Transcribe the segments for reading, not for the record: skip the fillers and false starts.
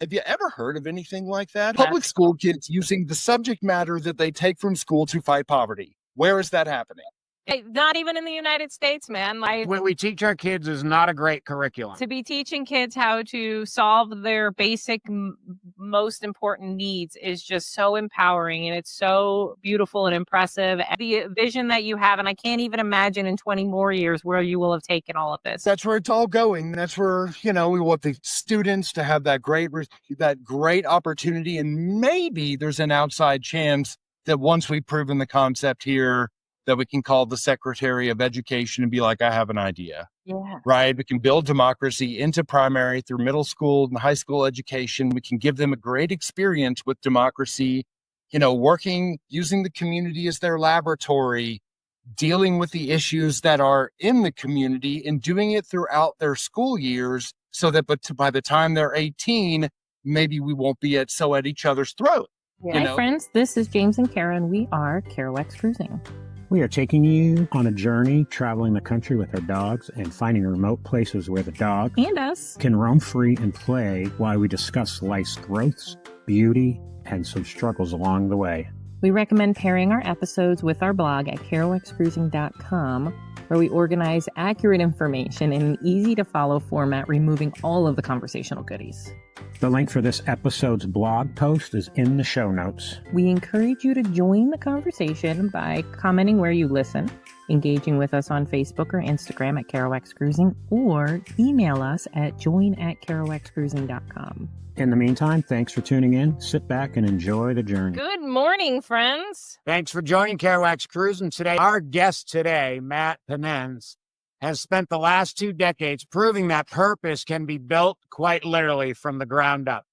Have you ever heard of anything like that? Public school kids using the subject matter that they take from school to fight poverty. Where is that happening? Not even in the United States, man. What we teach our kids is not a great curriculum. To be teaching kids how to solve their basic, most important needs is just so empowering, and it's so beautiful and impressive. The vision that you have, and I can't even imagine in 20 more years where you will have taken all of this. That's where it's all going. That's where, we want the students to have that great opportunity. And maybe there's an outside chance that once we've proven the concept here, that we can call the Secretary of Education and be like, I have an idea. Yeah. Right? We can build democracy into primary through middle school and high school education. We can give them a great experience with democracy, working, using the community as their laboratory, dealing with the issues that are in the community and doing it throughout their school years so that by the time they're 18, maybe we won't be at each other's throat. Yeah. Hi, friends. This is James and Karen. We are Kerouacs Cruising. We are taking you on a journey, traveling the country with our dogs and finding remote places where the dog and us can roam free and play while we discuss life's growths, beauty, and some struggles along the way. We recommend pairing our episodes with our blog at kerouacscruising.com, where we organize accurate information in an easy-to-follow format, removing all of the conversational goodies. The link for this episode's blog post is in the show notes. We encourage you to join the conversation by commenting where you listen, engaging with us on Facebook or Instagram at Kerouacs Cruising, or email us at join@kerouacscruising.com. In the meantime, thanks for tuning in. Sit back and enjoy the journey. Good morning, friends. Thanks for joining Kerouacs Cruising today. Our guest today, Matt Paneitz, has spent the last 2 decades proving that purpose can be built quite literally from the ground up.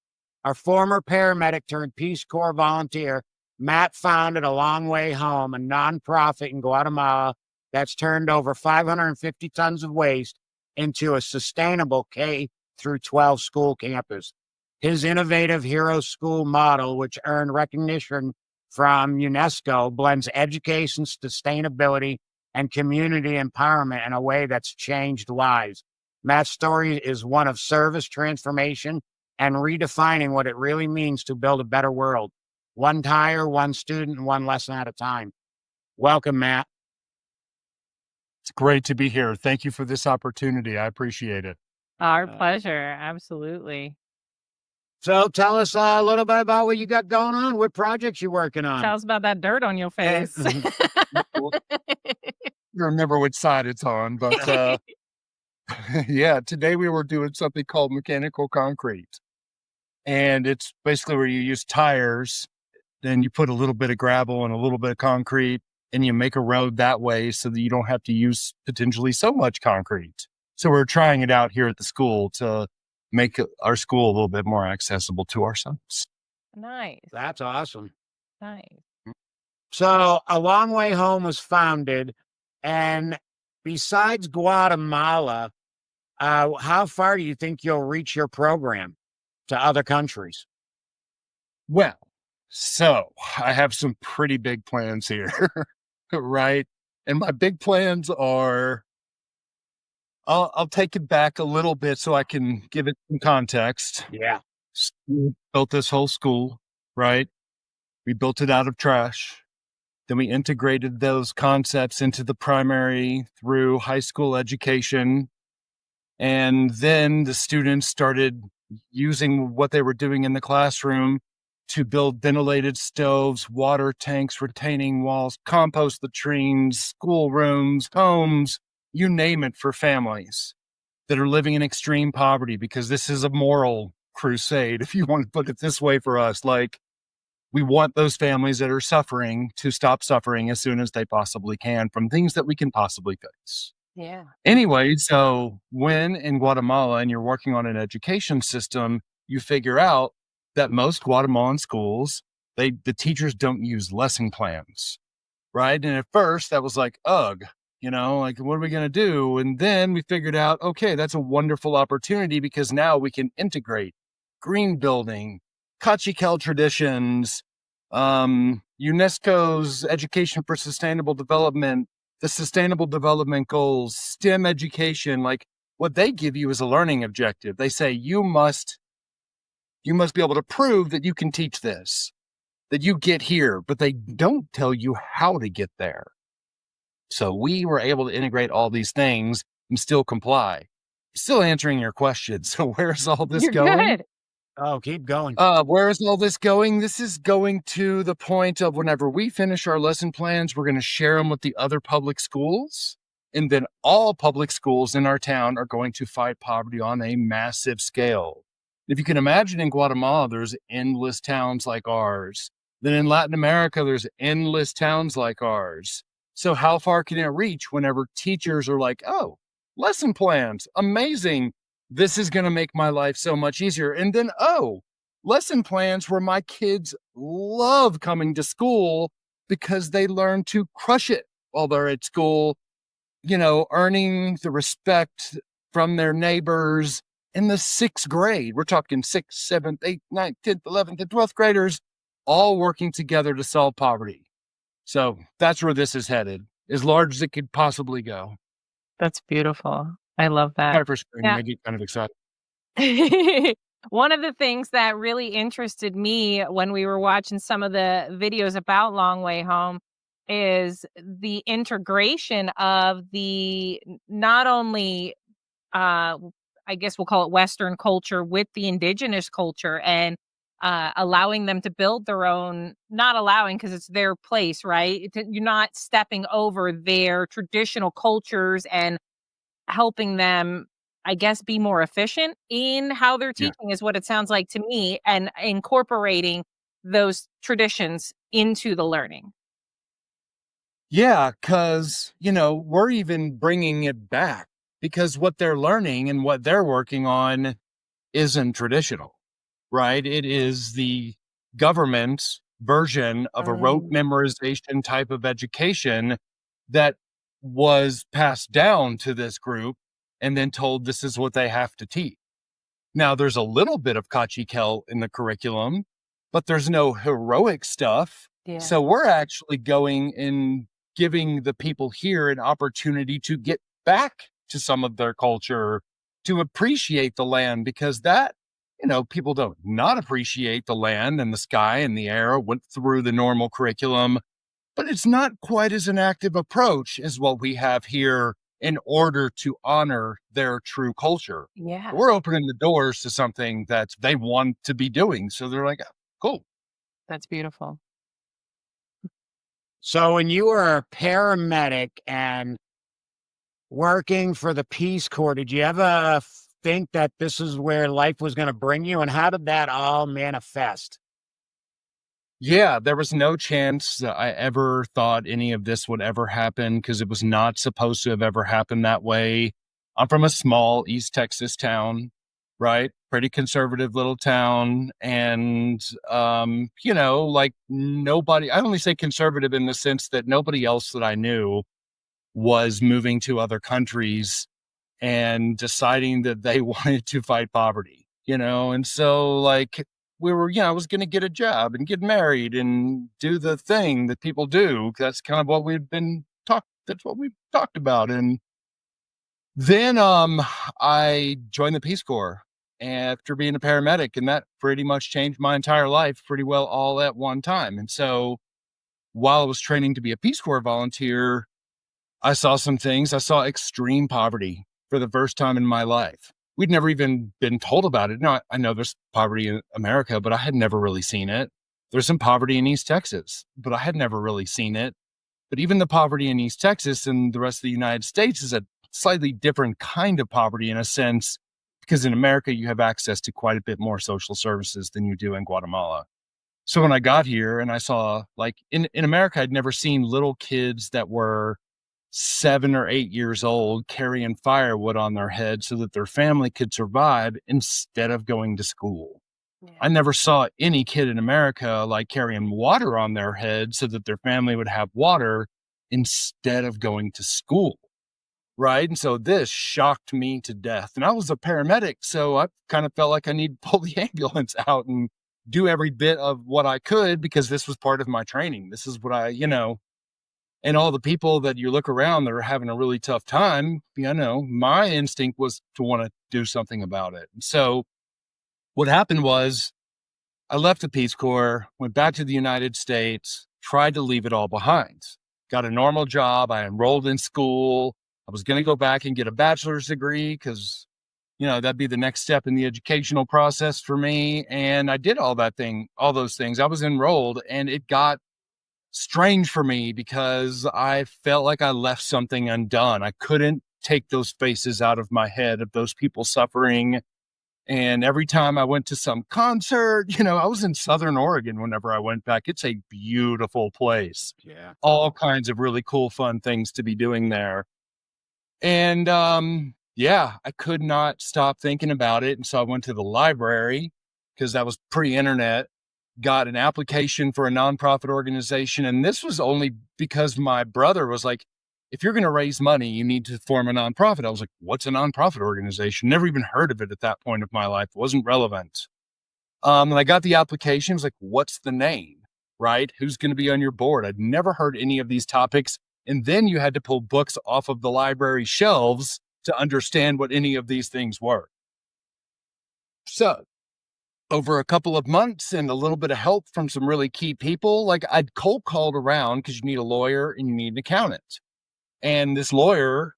Our former paramedic turned Peace Corps volunteer, Matt founded A Long Way Home, a nonprofit in Guatemala that's turned over 550 tons of waste into a sustainable K-12 school campus. His innovative Hero School model, which earned recognition from UNESCO, blends education, sustainability, and community empowerment in a way that's changed lives. Matt's story is one of service, transformation, and redefining what it really means to build a better world. One tire, one student, one lesson at a time. Welcome, Matt. It's great to be here. Thank you for this opportunity. I appreciate it. Our pleasure. Absolutely. So tell us a little bit about what you got going on. What projects you working on? Tell us about that dirt on your face. I don't remember which side it's on, but yeah, today we were doing something called mechanical concrete. And it's basically where you use tires, then you put a little bit of gravel and a little bit of concrete, and you make a road that way so that you don't have to use potentially so much concrete. So we're trying it out here at the school to make our school a little bit more accessible to our sons. Nice. That's awesome. Nice. So A Long Way Home was founded, and besides Guatemala, how far do you think you'll reach your program to other countries? Well, so I have some pretty big plans here, right? And my big plans are, I'll take it back a little bit so I can give it some context. Yeah. We built this whole school, right? We built it out of trash. Then we integrated those concepts into the primary through high school education. And then the students started using what they were doing in the classroom to build ventilated stoves, water tanks, retaining walls, compost latrines, schoolrooms, homes, you name it, for families that are living in extreme poverty, because this is a moral crusade, if you want to put it this way, for us. Like, we want those families that are suffering to stop suffering as soon as they possibly can from things that we can possibly fix. Yeah. Anyway, so when in Guatemala and you're working on an education system, you figure out that most Guatemalan schools, the teachers don't use lesson plans, right? And at first that was like, ugh, like, what are we going to do? And then we figured out, okay, that's a wonderful opportunity, because now we can integrate green building, Kachikal traditions, UNESCO's Education for Sustainable Development, the Sustainable Development Goals, STEM education. Like, what they give you is a learning objective. They say you must You must be able to prove that you can teach this, that you get here, but they don't tell you how to get there. So we were able to integrate all these things and still comply. Still answering your question. So where's all this You're going? good. Oh, keep going. Where is all this going? This is going to the point of whenever we finish our lesson plans, we're going to share them with the other public schools. And then all public schools in our town are going to fight poverty on a massive scale. If you can imagine, in Guatemala, there's endless towns like ours. Then in Latin America, there's endless towns like ours. So how far can it reach whenever teachers are like, oh, lesson plans, amazing. This is going to make my life so much easier. And then, oh, lesson plans where my kids love coming to school because they learn to crush it while they're at school, earning the respect from their neighbors in the 6th grade. We're talking 6th, 7th, 8th, 9th, 10th, 11th, and 12th graders all working together to solve poverty. So that's where this is headed, as large as it could possibly go. That's beautiful. I love that. Sorry for screaming. I get kind of excited. One of the things that really interested me when we were watching some of the videos about Long Way Home is the integration of the not only I guess we'll call it Western culture with the indigenous culture, and allowing them to build their own, not allowing because it's their place, right? You're not stepping over their traditional cultures and helping them, I guess, be more efficient in how they're teaching is what it sounds like to me, and incorporating those traditions into the learning. Yeah, because, we're even bringing it back because what they're learning and what they're working on isn't traditional, right? It is the government's version of a rote memorization type of education that was passed down to this group and then told this is what they have to teach. Now, there's a little bit of Kachikal in the curriculum, but there's no heroic stuff. Yeah. So we're actually going and giving the people here an opportunity to get back to some of their culture, to appreciate the land, because that, people don't not appreciate the land and the sky and the air, went through the normal curriculum, but it's not quite as an active approach as what we have here in order to honor their true culture. Yeah. We're opening the doors to something that they want to be doing. So they're like, cool. That's beautiful. So when you were a paramedic and working for the Peace Corps, did you ever think that this is where life was going to bring you? And how did that all manifest? Yeah, there was no chance that I ever thought any of this would ever happen because it was not supposed to have ever happened that way. I'm from a small East Texas town, right? Pretty conservative little town. And, like nobody, I only say conservative in the sense that nobody else that I knew was moving to other countries and deciding that they wanted to fight poverty, and so we were, I was going to get a job and get married and do the thing that people do. That's kind of what that's what we've talked about. And then I joined the Peace Corps after being a paramedic, and that pretty much changed my entire life pretty well all at one time. And so while I was training to be a Peace Corps volunteer, I saw some things. I saw extreme poverty for the first time in my life. We'd never even been told about it. Now, I know there's poverty in America, but I had never really seen it. There's some poverty in East Texas, but I had never really seen it. But even the poverty in East Texas and the rest of the United States is a slightly different kind of poverty in a sense, because in America, you have access to quite a bit more social services than you do in Guatemala. So when I got here and I saw, in America, I'd never seen little kids that were 7 or 8 years old carrying firewood on their head so that their family could survive instead of going to school. Yeah. I never saw any kid in America carrying water on their head so that their family would have water instead of going to school. Right. And so this shocked me to death. And I was a paramedic, so I kind of felt like I needed to pull the ambulance out and do every bit of what I could because this was part of my training. This is what and all the people that you look around that are having a really tough time, my instinct was to want to do something about it. And so what happened was I left the Peace Corps, went back to the United States, tried to leave it all behind. Got a normal job. I enrolled in school. I was going to go back and get a bachelor's degree because, that'd be the next step in the educational process for me. And I did all those things. I was enrolled, and it got strange for me because I felt like I left something undone. I couldn't take those faces out of my head of those people suffering. And every time I went to some concert, I was in Southern Oregon whenever I went back. It's a beautiful place. Yeah. All kinds of really cool, fun things to be doing there. And I could not stop thinking about it. And so I went to the library because that was pre-internet, got an application for a nonprofit organization. And this was only because my brother was like, if you're going to raise money, you need to form a nonprofit. I was like, what's a nonprofit organization? Never even heard of it at that point of my life. It wasn't relevant. And I got the application. I was like, what's the name, right? Who's going to be on your board? I'd never heard any of these topics. And then you had to pull books off of the library shelves to understand what any of these things were. So over a couple of months and a little bit of help from some really key people, like I'd cold called around because you need a lawyer and you need an accountant. And this lawyer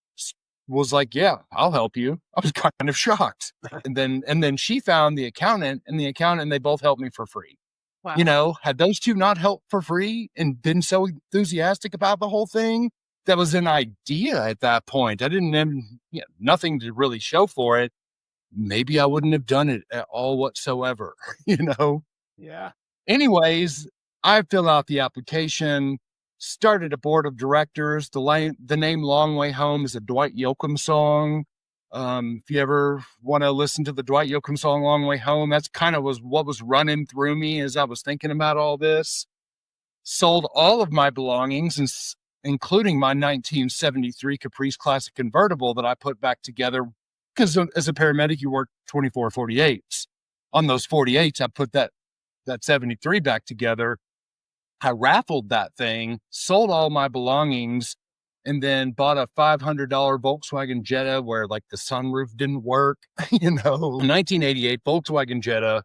was like, yeah, I'll help you. I was kind of shocked. And then she found the accountant, and they both helped me for free. Wow. Had those two not helped for free and been so enthusiastic about the whole thing, that was an idea at that point. I didn't have nothing to really show for it. Maybe I wouldn't have done it at all whatsoever, Yeah. Anyways, I filled out the application, started a board of directors. The name Long Way Home is a Dwight Yoakam song. If you ever want to listen to the Dwight Yoakam song, Long Way Home, that's kind of what was running through me as I was thinking about all this. Sold all of my belongings, including my 1973 Caprice Classic convertible that I put back together. Because as a paramedic, you work 24 48s. On those 48s, I put that 73 back together. I raffled that thing, sold all my belongings, and then bought a $500 Volkswagen Jetta where like the sunroof didn't work, a 1988 Volkswagen Jetta,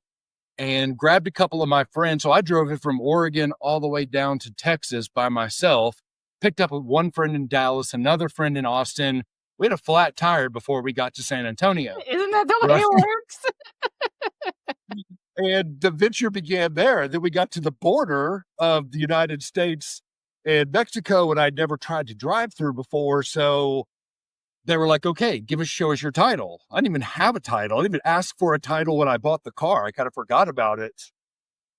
and grabbed a couple of my friends. So I drove it from Oregon all the way down to Texas by myself, picked up one friend in Dallas, another friend in Austin. We had a flat tire before we got to San Antonio. Isn't that the way it works? And the venture began there. Then we got to the border of the United States and Mexico, and I'd never tried to drive through before. So they were like, okay, show us your title. I didn't even have a title. I didn't even ask for a title when I bought the car. I kind of forgot about it.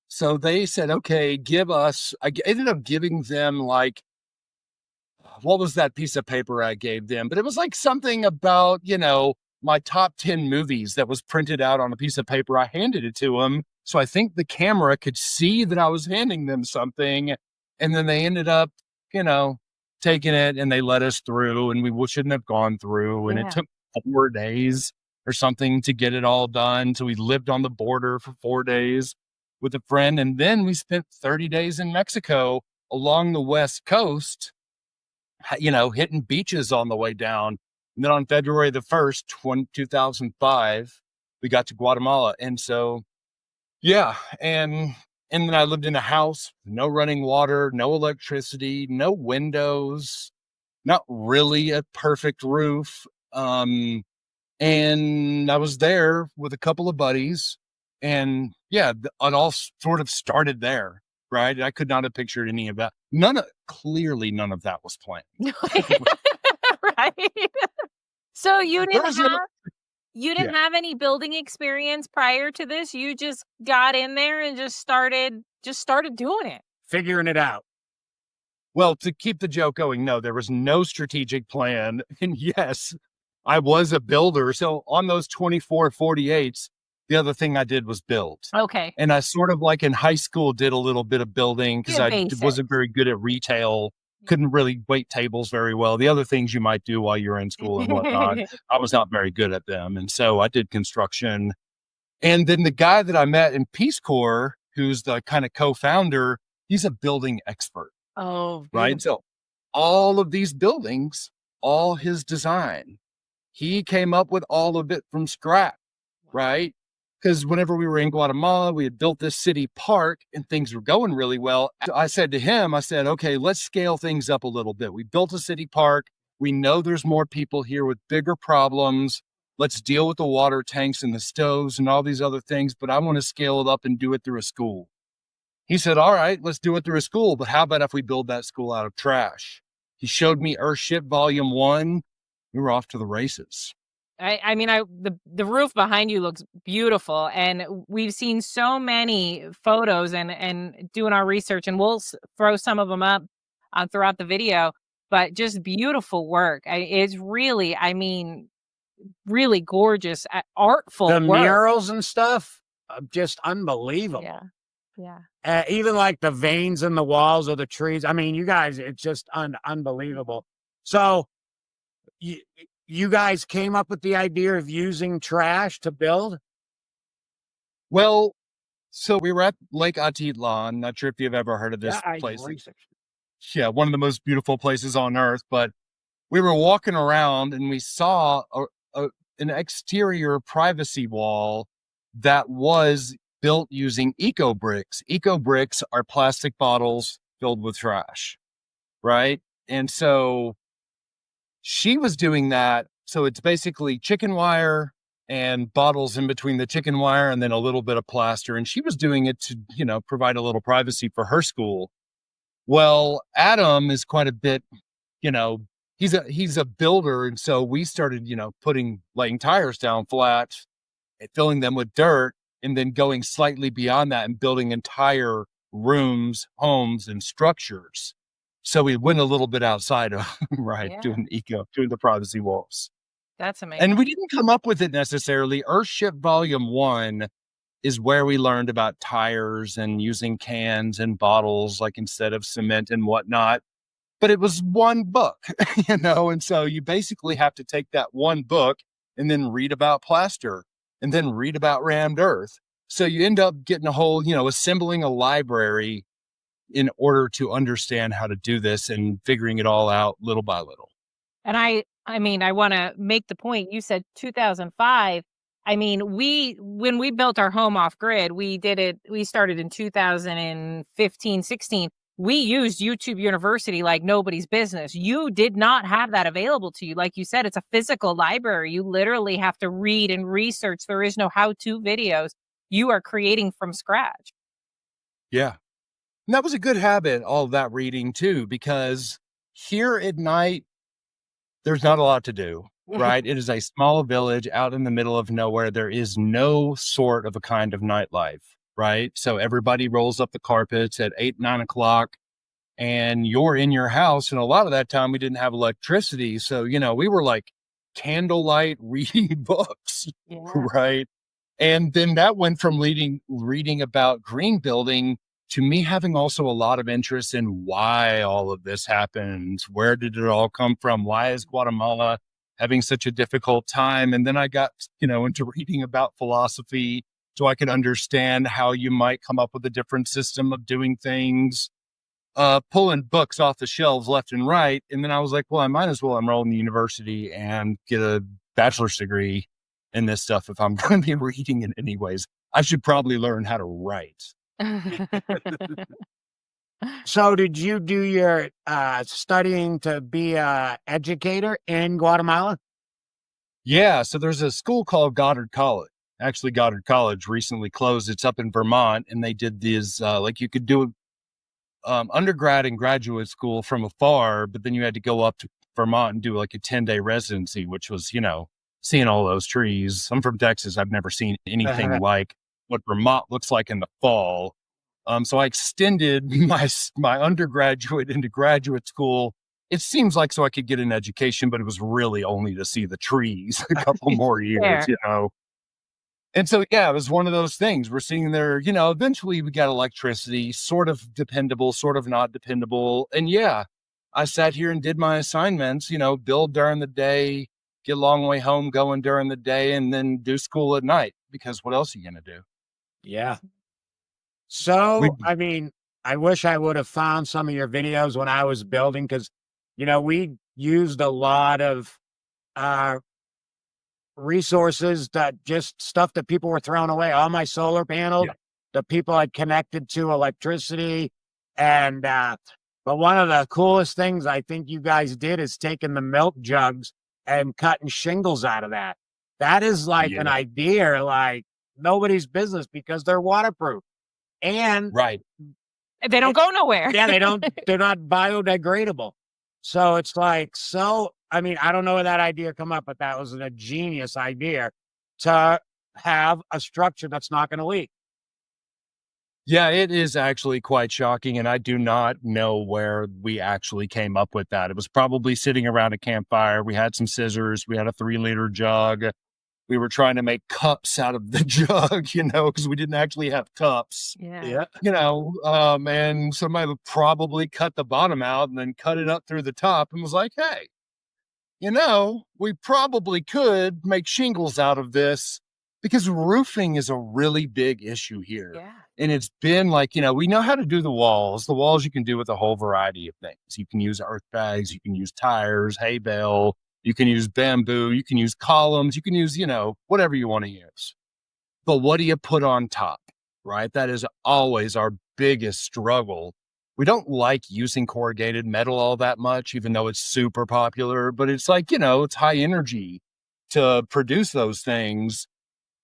So they said, okay, I ended up giving them like, what was that piece of paper I gave them? But it was like something about, my top 10 movies that was printed out on a piece of paper. I handed it to them. So I think the camera could see that I was handing them something. And then they ended up, taking it, and they let us through, and we shouldn't have gone through. And It took 4 days or something to get it all done. So we lived on the border for 4 days with a friend. And then we spent 30 days in Mexico along the West Coast, hitting beaches on the way down. And then on February the 1st, 2005, we got to Guatemala. And so, and then I lived in a house, no running water, no electricity, no windows, not really a perfect roof. And I was there with a couple of buddies, and it all sort of started there, right? I could not have pictured any of that. Clearly none of that was planned. Right. So you didn't Yeah. have any building experience prior to this. You just got in there and just started doing it. Figuring it out. Well, to keep the joke going, no, there was no strategic plan. And yes, I was a builder. So on those 24 48s, the other thing I did was build. Okay. And I sort of like in high school did a little bit of building because I basics. wasn't very good at retail, couldn't really wait tables very well. The other things you might do while you're in school and whatnot, I was not very good at them. And so I did construction. And then the guy that I met in Peace Corps, who's the kind of co-founder, he's a building expert. Oh, right. So all of these buildings, all his design, he came up with all of it from scratch, right? because whenever we were in Guatemala, we had built this city park and things were going really well. I said to him, I said, okay, let's scale things up a little bit. We built a city park. We know there's more people here with bigger problems. Let's deal with the water tanks and the stoves and all these other things, but I want to scale it up and do it through a school. He said, all right, let's do it through a school, but how about if we build that school out of trash? He showed me Earthship Volume 1. We were off to the races. I mean, the roof behind you looks beautiful, and we've seen so many photos and doing our research, and we'll throw some of them up throughout the video. But just beautiful work. It's really, I mean, really gorgeous, artful The work. murals and stuff, just unbelievable. Yeah. Even like the veins in the walls of the trees. I mean, you guys, it's just unbelievable. So you guys came up with the idea of using trash to build? Well, so we were at Lake Atitlan. Not sure if you've ever heard of this place. Yeah, one of the most beautiful places on earth. But we were walking around and we saw an exterior privacy wall that was built using eco bricks. Eco bricks are plastic bottles filled with trash, right? And so she was doing that. So it's basically chicken wire and bottles in between the chicken wire and then a little bit of plaster. And she was doing it to, provide a little privacy for her school. Well, Adam is quite a bit, he's a builder. And so we started, laying tires down flat, filling them with dirt, and then going slightly beyond that and building entire rooms, homes, and structures. So we went a little bit outside of, doing the privacy walls. That's amazing. And we didn't come up with it necessarily. Earthship Volume 1 is where we learned about tires and using cans and bottles, like instead of cement and whatnot. But it was one book, and so you basically have to take that one book and then read about plaster and then read about rammed earth. So you end up getting a whole, assembling a library in order to understand how to do this and figuring it all out little by little. And I mean, I want to make the point. You said 2005. I mean, when we built our home off grid, we started in 2015, 16. We used YouTube University like nobody's business. You did not have that available to you. Like you said, it's a physical library. You literally have to read and research. There is no how-to videos. You are creating from scratch. Yeah. And that was a good habit, all of that reading too, because here at night, there's not a lot to do, right? It is a small village out in the middle of nowhere. There is no sort of a kind of nightlife, right? So everybody rolls up the carpets at 8, 9 o'clock and you're in your house. And a lot of that time we didn't have electricity. So, we were like candlelight reading books, right? And then that went from reading about green building to me having also a lot of interest in why all of this happens. Where did it all come from? Why is Guatemala having such a difficult time? And then I got, into reading about philosophy so I could understand how you might come up with a different system of doing things, pulling books off the shelves left and right. And then I was like, well, I might as well enroll in the university and get a bachelor's degree in this stuff if I'm going to be reading it anyways. I should probably learn how to write. So did you do your studying to be an educator in Guatemala? Yeah, so there's a school called Goddard College. Actually, Goddard College recently closed. It's up in Vermont, and they did these, you could do undergrad and graduate school from afar, but then you had to go up to Vermont and do like a 10-day residency, which was, seeing all those trees. I'm from Texas. I've never seen anything like what Vermont looks like in the fall. So I extended my undergraduate into graduate school. It seems like so I could get an education, but it was really only to see the trees a couple more years, And so, yeah, it was one of those things. We're sitting there, eventually we got electricity, sort of dependable, sort of not dependable. And yeah, I sat here and did my assignments, build during the day, get a long way home going during the day, and then do school at night, because what else are you going to do? Yeah. So, I mean, I wish I would have found some of your videos when I was building, because, we used a lot of resources, that just stuff that people were throwing away. All my solar panels, Yeah. the people I'd connected to electricity. And, but one of the coolest things I think you guys did is taking the milk jugs and cutting shingles out of that. That is like an Yeah. idea, like nobody's business, because they're waterproof. And Right. They don't go nowhere. yeah, they're not biodegradable. So it's like, I mean, I don't know where that idea come up, but that was a genius idea to have a structure that's not going to leak. Yeah, it is actually quite shocking. And I do not know where we actually came up with that. It was probably sitting around a campfire. We had some scissors. We had a 3-liter jug. We were trying to make cups out of the jug, because we didn't actually have cups, Yeah. and somebody would probably cut the bottom out and then cut it up through the top and was like, hey, we probably could make shingles out of this, because roofing is a really big issue here. Yeah. And it's been like, we know how to do the walls. The walls you can do with a whole variety of things. You can use earth bags, you can use tires, hay bale, you can use bamboo, you can use columns, you can use, whatever you want to use. But what do you put on top, right? That is always our biggest struggle. We don't like using corrugated metal all that much, even though it's super popular, but it's like, it's high energy to produce those things.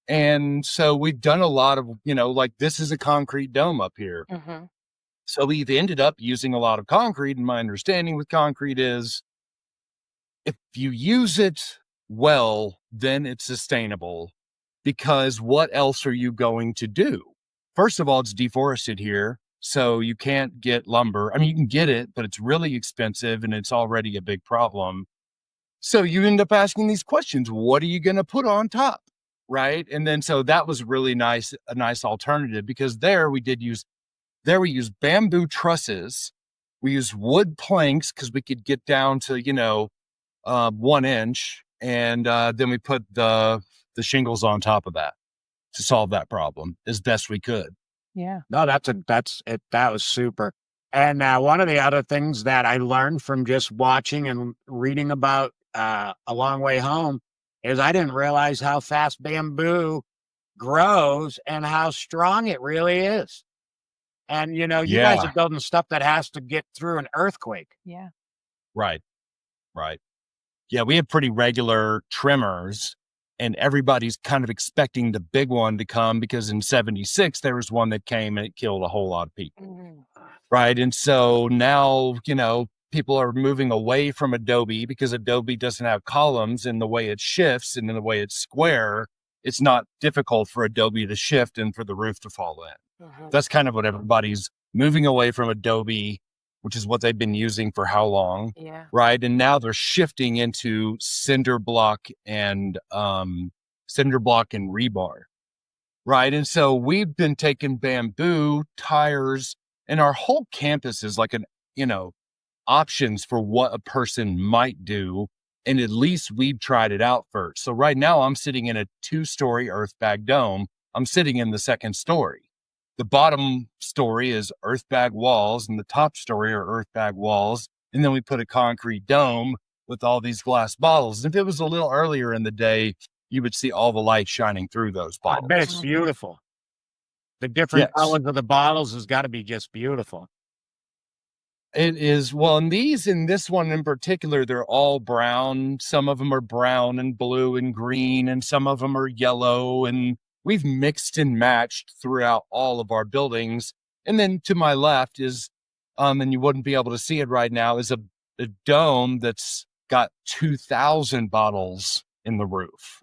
And so we've done a lot of, like this is a concrete dome up here. Mm-hmm. So we've ended up using a lot of concrete. And my understanding with concrete is if you use it well, then it's sustainable, because what else are you going to do? First of all, it's deforested here. So you can't get lumber. I mean, you can get it, but it's really expensive and it's already a big problem. So you end up asking these questions. What are you going to put on top? Right. And then so that was really nice, a nice alternative, because we use bamboo trusses. We use wood planks because we could get down to, 1 inch. And then we put the shingles on top of that to solve that problem as best we could. Yeah. No, that's it. That was super. And one of the other things that I learned from just watching and reading about A Long Way Home is I didn't realize how fast bamboo grows and how strong it really is. And, you guys are building stuff that has to get through an earthquake. Yeah. Right. Yeah, we have pretty regular trimmers, and everybody's kind of expecting the big one to come, because in 76, there was one that came and it killed a whole lot of people. Mm-hmm. Right. And so now, people are moving away from Adobe, because Adobe doesn't have columns, and the way it shifts and in the way it's square, it's not difficult for Adobe to shift and for the roof to fall in. Mm-hmm. That's kind of what everybody's moving away from Adobe, which is what they've been using for how long. Yeah. Right. And now they're shifting into cinder block and rebar. Right. And so we've been taking bamboo tires, and our whole campus is like options for what a person might do. And at least we've tried it out first. So right now I'm sitting in a 2-story earth bag dome. I'm sitting in the 2nd story. The bottom story is earth bag walls, and the top story are earth bag walls. And then we put a concrete dome with all these glass bottles. And if it was a little earlier in the day, you would see all the light shining through those I bottles. bet it's beautiful. The different Yes. colors of the bottles has got to be just beautiful. It is. Well, and in this one in particular, they're all brown. Some of them are brown and blue and green, and some of them are yellow. And we've mixed and matched throughout all of our buildings. And then to my left is, and you wouldn't be able to see it right now, is a dome that's got 2,000 bottles in the roof.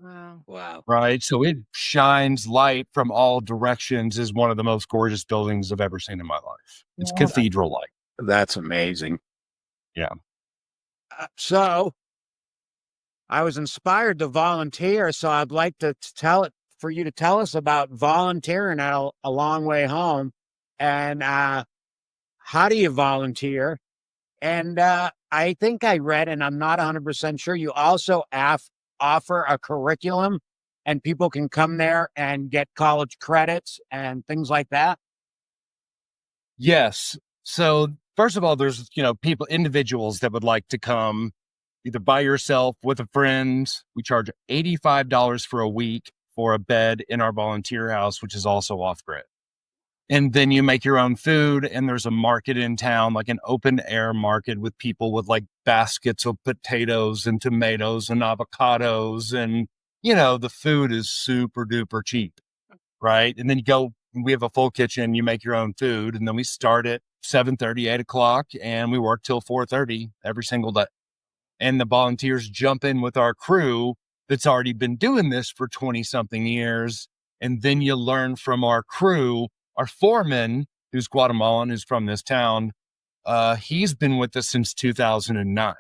Wow. Right. So it shines light from all directions. Is one of the most gorgeous buildings I've ever seen in my life. It's cathedral like. That's amazing. Yeah. So I was inspired to volunteer. So I'd like to for you to tell us about volunteering at A Long Way Home, and how do you volunteer? And I think I read, and I'm not 100% sure, you also offer a curriculum, and people can come there and get college credits and things like that. Yes. So first of all, there's, individuals that would like to come either by yourself, with a friend. We charge $85 for a week for a bed in our volunteer house, which is also off grid. And then you make your own food, and there's a market in town, like an open air market with people with like baskets of potatoes and tomatoes and avocados. And, the food is super duper cheap, right? And then we have a full kitchen, you make your own food. And then we start at 7:30, 8:00, and we work till 4:30 every single day. And the volunteers jump in with our crew that's already been doing this for 20 something years. And then you learn from our crew. Our foreman, who's Guatemalan, who's from this town, he's been with us since 2009,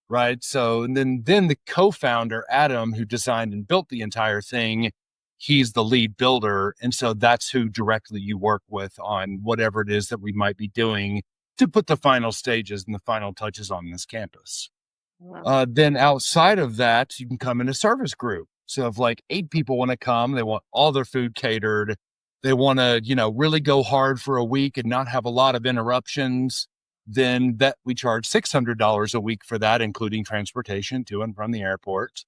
right? So, and then the co-founder, Adam, who designed and built the entire thing, he's the lead builder. And so that's who directly you work with on whatever it is that we might be doing to put the final stages and the final touches on this campus. Wow. Then outside of that, you can come in a service group. So if like 8 people want to come, they want all their food catered. They want to, really go hard for a week and not have a lot of interruptions. Then that we charge $600 a week for that, including transportation to and from the airport.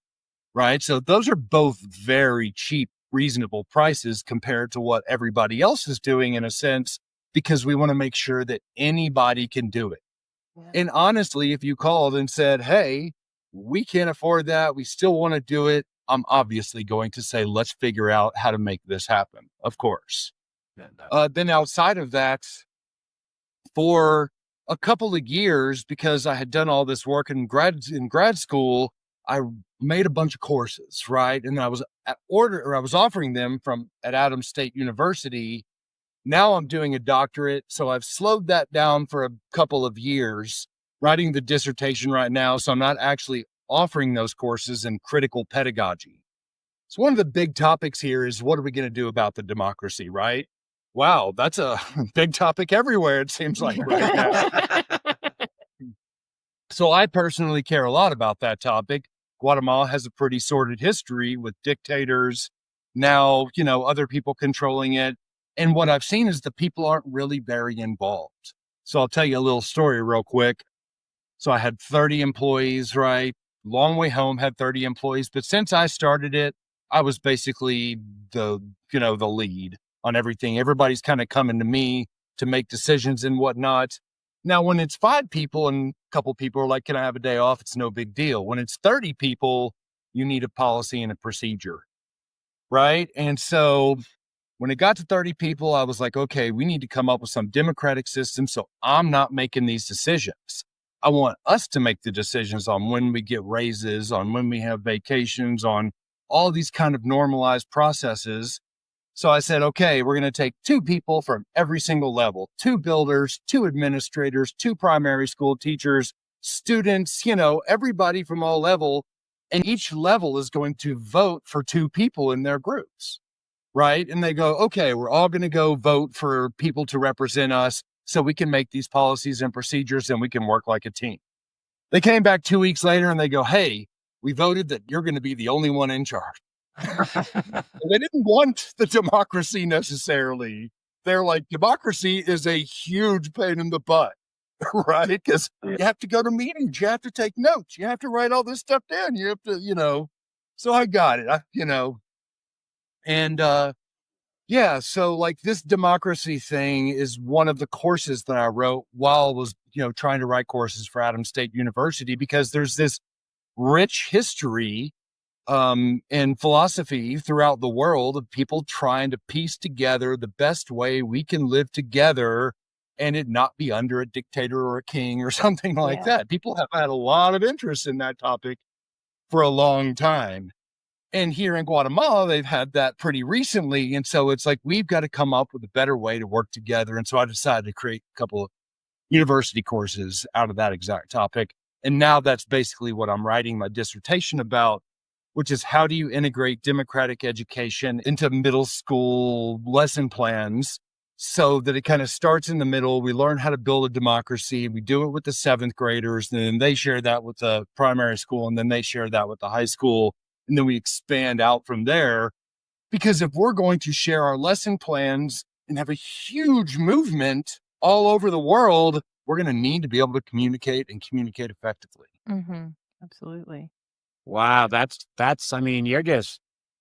Right. So those are both very cheap, reasonable prices compared to what everybody else is doing, in a sense, because we want to make sure that anybody can do it. Yeah. And honestly, if you called and said, hey, we can't afford that, we still want to do it, I'm obviously going to say, let's figure out how to make this happen, of course. Then outside of that, for a couple of years, because I had done all this work in grad school, I made a bunch of courses, right? And I was offering them at Adams State University. Now I'm doing a doctorate, so I've slowed that down for a couple of years, writing the dissertation right now. So I'm not actually offering those courses in critical pedagogy. So one of the big topics here is, what are we going to do about the democracy, right? Wow, that's a big topic everywhere, it seems like right now. So I personally care a lot about that topic. Guatemala has a pretty sordid history with dictators, now, other people controlling it. And what I've seen is the people aren't really very involved. So I'll tell you a little story real quick. So I had 30 employees, right? Long way home had 30 employees. But since I started it, I was basically the lead on everything. Everybody's kind of coming to me to make decisions and whatnot. Now, when it's 5 people and a couple people are like, can I have a day off? It's no big deal. When it's 30 people, you need a policy and a procedure, right? And so when it got to 30 people, I was like, okay, we need to come up with some democratic system. So I'm not making these decisions. I want us to make the decisions on when we get raises, on when we have vacations, on all these kind of normalized processes. So I said, okay, we're going to take 2 people from every single level, 2 builders, 2 administrators, 2 primary school teachers, students, everybody from all level. And each level is going to vote for 2 people in their groups. Right. And they go, okay, we're all going to go vote for people to represent us so we can make these policies and procedures and we can work like a team. They came back 2 weeks later and they go, hey, we voted that you're going to be the only one in charge. They didn't want the democracy necessarily. They're like, democracy is a huge pain in the butt, right? Because you have to go to meetings, you have to take notes, you have to write all this stuff down, you have to, So I got it, And so like this democracy thing is one of the courses that I wrote while I was, trying to write courses for Adams State University, because there's this rich history and philosophy throughout the world of people trying to piece together the best way we can live together and it not be under a dictator or a king or something like that. People have had a lot of interest in that topic for a long time. And here in Guatemala, they've had that pretty recently. And so it's like, we've got to come up with a better way to work together. And so I decided to create a couple of university courses out of that exact topic. And now that's basically what I'm writing my dissertation about, which is how do you integrate democratic education into middle school lesson plans so that it kind of starts in the middle. We learn how to build a democracy. We do it with the 7th graders, and then they share that with the primary school, and then they share that with the high school. And then we expand out from there, because if we're going to share our lesson plans and have a huge movement all over the world, we're going to need to be able to communicate and communicate effectively. Mm-hmm. Absolutely. Wow, I mean,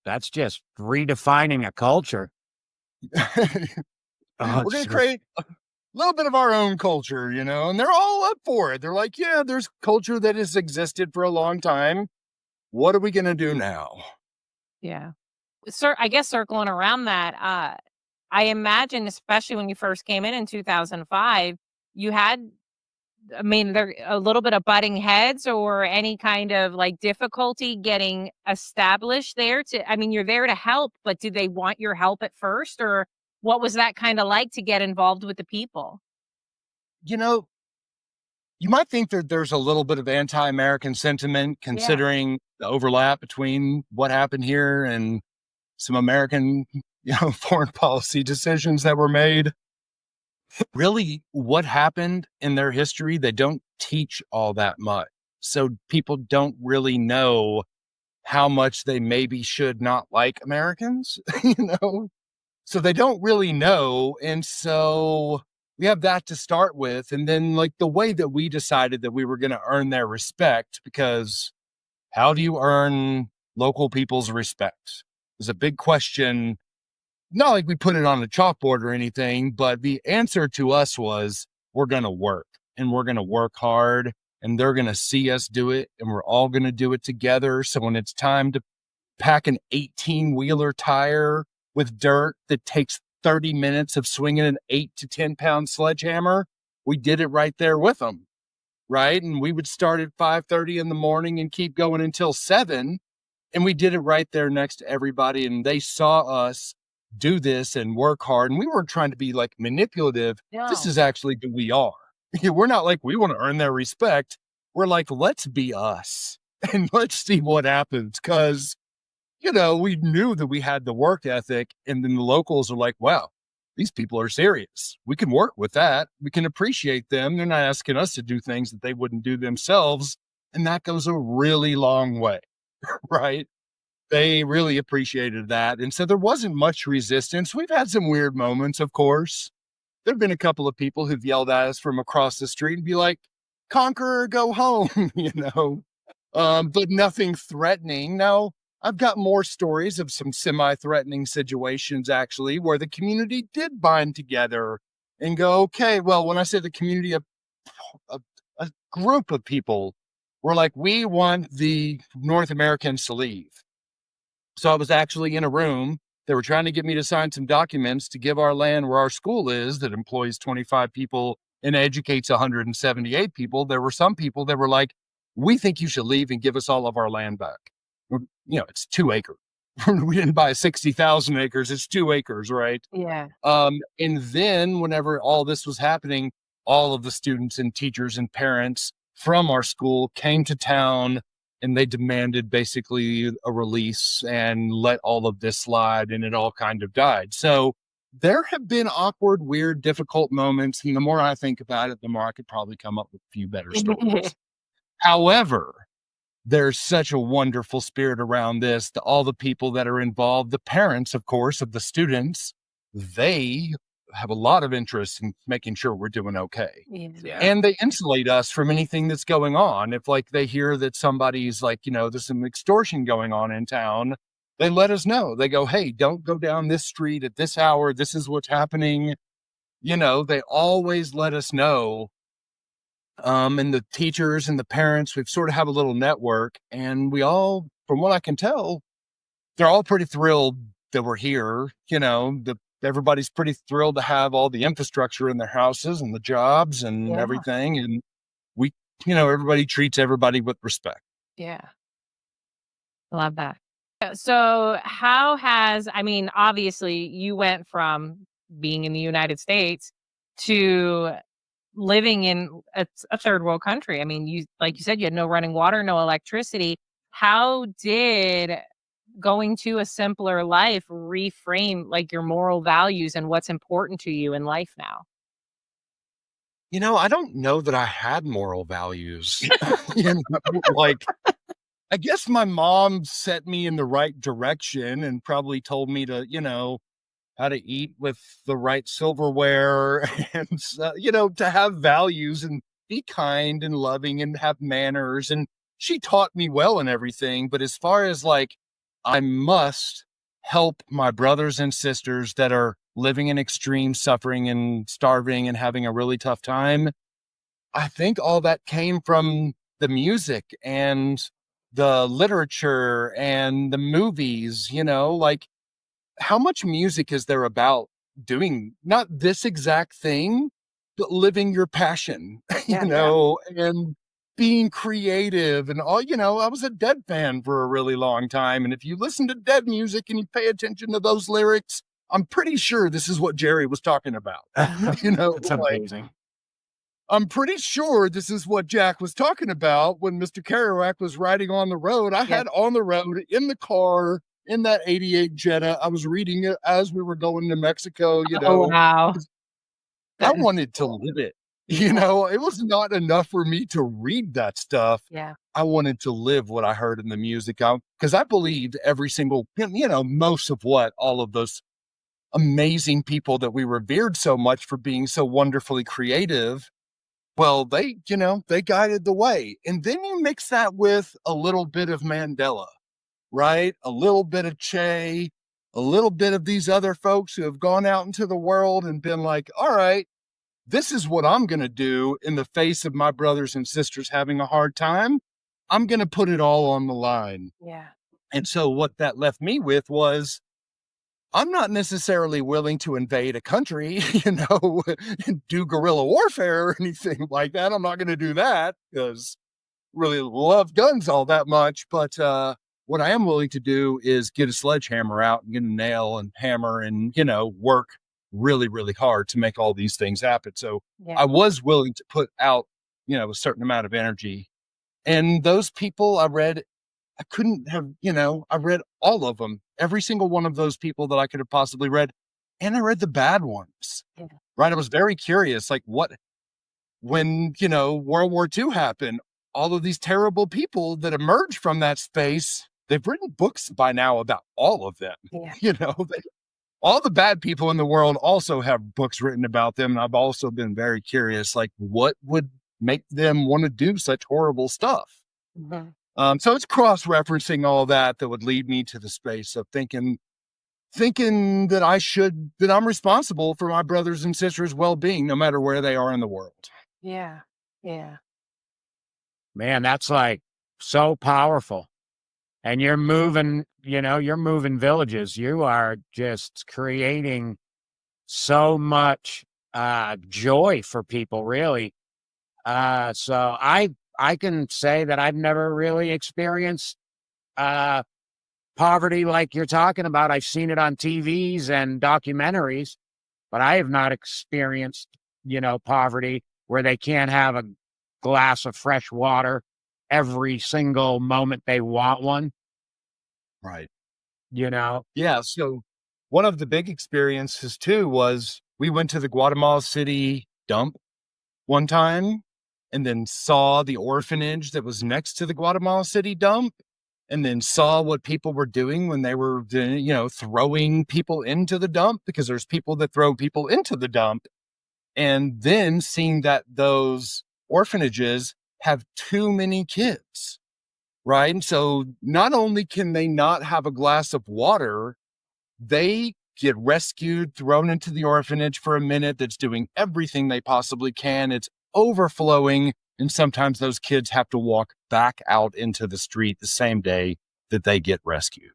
that's just redefining a culture. Oh, We're it's going to just create a little bit of our own culture, you know, and they're all up for it. They're like, yeah, there's culture that has existed for a long time. What are we going to do now? Yeah. Sir, I guess circling around that, I imagine, especially when you first came in 2005, you had, I mean, there a little bit of butting heads or any kind of like difficulty getting established there to, I mean, you're there to help, but do they want your help at first, or what was that kind of like to get involved with the people? You know, you might think that there's a little bit of anti-American sentiment Yeah. considering the overlap between what happened here and some American, foreign policy decisions that were made. Really, what happened in their history, they don't teach all that much. So people don't really know how much they maybe should not like Americans, you know? So they don't really know. And so we have that to start with. And then, like, the way that we decided that we were going to earn their respect, because how do you earn local people's respect? Is a big question. Not like we put it on a chalkboard or anything, but the answer to us was we're going to work, and we're going to work hard, and they're going to see us do it, and we're all going to do it together. So when it's time to pack an 18-wheeler tire with dirt that takes 30 minutes of swinging an 8 to 10 pound sledgehammer, we did it right there with them. Right. And we would start at 5:30 in the morning and keep going until 7. And we did it right there next to everybody. And they saw us do this and work hard. And we weren't trying to be like manipulative. This No. is actually who we are. We're not like we want to earn their respect. We're like, let's be us and let's see what happens. Cause we knew that we had the work ethic, and then the locals are like, wow, these people are serious. We can work with that. We can appreciate them. They're not asking us to do things that they wouldn't do themselves. And that goes a really long way, right? They really appreciated that. And so there wasn't much resistance. We've had some weird moments, of course. There've been a couple of people who've yelled at us from across the street and be like, conquer or go home, but nothing threatening. Now, I've got more stories of some semi-threatening situations, actually, where the community did bind together and go, okay, well, when I say the community, a, a group of people were like, we want the North Americans to leave. So I was actually in a room. They were trying to get me to sign some documents to give our land where our school is that employs 25 people and educates 178 people. There were some people that were like, we think you should leave and give us all of our land back. It's 2 acres. We didn't buy 60,000 acres. It's 2 acres, right? Yeah. And then whenever all this was happening, all of the students and teachers and parents from our school came to town, and they demanded basically a release and let all of this slide, and it all kind of died. So there have been awkward, weird, difficult moments. And the more I think about it, the more I could probably come up with a few better stories. However, there's such a wonderful spirit around this. All the people that are involved, the parents, of course, of the students, they have a lot of interest in making sure we're doing okay. Yeah. And they insulate us from anything that's going on. If like they hear that somebody's like, there's some extortion going on in town, they let us know. They go, hey, don't go down this street at this hour. This is what's happening. They always let us know. And the teachers and the parents, we've sort of have a little network, and we all, from what I can tell, they're all pretty thrilled that we're here. Everybody's pretty thrilled to have all the infrastructure in their houses and the jobs and Yeah. everything. And we, everybody treats everybody with respect. Yeah. I love that. So obviously you went from being in the United States to living in a third world country. I mean, like you said, you had no running water, no electricity. How did going to a simpler life reframe like your moral values and what's important to you in life now? I don't know that I had moral values. Like, I guess my mom set me in the right direction and probably told me to, how to eat with the right silverware and, to have values and be kind and loving and have manners. And she taught me well and everything. But as far as like, I must help my brothers and sisters that are living in extreme suffering and starving and having a really tough time, I think all that came from the music and the literature and the movies, like how much music is there about doing not this exact thing, but living your passion, and being creative and all, I was a Dead fan for a really long time. And if you listen to Dead music and you pay attention to those lyrics, I'm pretty sure this is what Jerry was talking about. That's like, amazing. I'm pretty sure this is what Jack was talking about when Mr. Kerouac was riding on the road. I had On the Road in the car in that 88 Jetta. I was reading it as we were going to Mexico, Oh, wow. I wanted to live it. It was not enough for me to read that stuff. Yeah. I wanted to live what I heard in the music because I believed every single, most of what all of those amazing people that we revered so much for being so wonderfully creative. Well, they guided the way. And then you mix that with a little bit of Mandela, right? A little bit of Che, a little bit of these other folks who have gone out into the world and been like, all right, this is what I'm going to do in the face of my brothers and sisters having a hard time. I'm going to put it all on the line. Yeah. And so what that left me with was, I'm not necessarily willing to invade a country, and do guerrilla warfare or anything like that. I'm not going to do that because really love guns all that much. But what I am willing to do is get a sledgehammer out and get a nail and hammer and, work really, really hard to make all these things happen. So I was willing to put out, a certain amount of energy. And those people I read, I couldn't have, I read all of them, every single one of those people that I could have possibly read. And I read the bad ones, right? I was very curious, like when, World War II happened, all of these terrible people that emerged from that space, they've written books by now about all of them, all the bad people in the world also have books written about them. And I've also been very curious, like what would make them want to do such horrible stuff? So it's cross-referencing all that would lead me to the space of thinking that I'm responsible for my brothers and sisters' well-being, no matter where they are in the world. Yeah. Yeah. Man, that's like so powerful. And you're moving villages. You are just creating so much joy for people, really. So I can say that I've never really experienced poverty like you're talking about. I've seen it on TVs and documentaries, but I have not experienced, poverty where they can't have a glass of fresh water every single moment they want one. Right. Yeah. So one of the big experiences too was we went to the Guatemala City dump one time and then saw the orphanage that was next to the Guatemala City dump and then saw what people were doing when they were, throwing people into the dump, because there's people that throw people into the dump. And then seeing that those orphanages have too many kids, right? And so not only can they not have a glass of water, they get rescued, thrown into the orphanage for a minute that's doing everything they possibly can. It's overflowing. And sometimes those kids have to walk back out into the street the same day that they get rescued.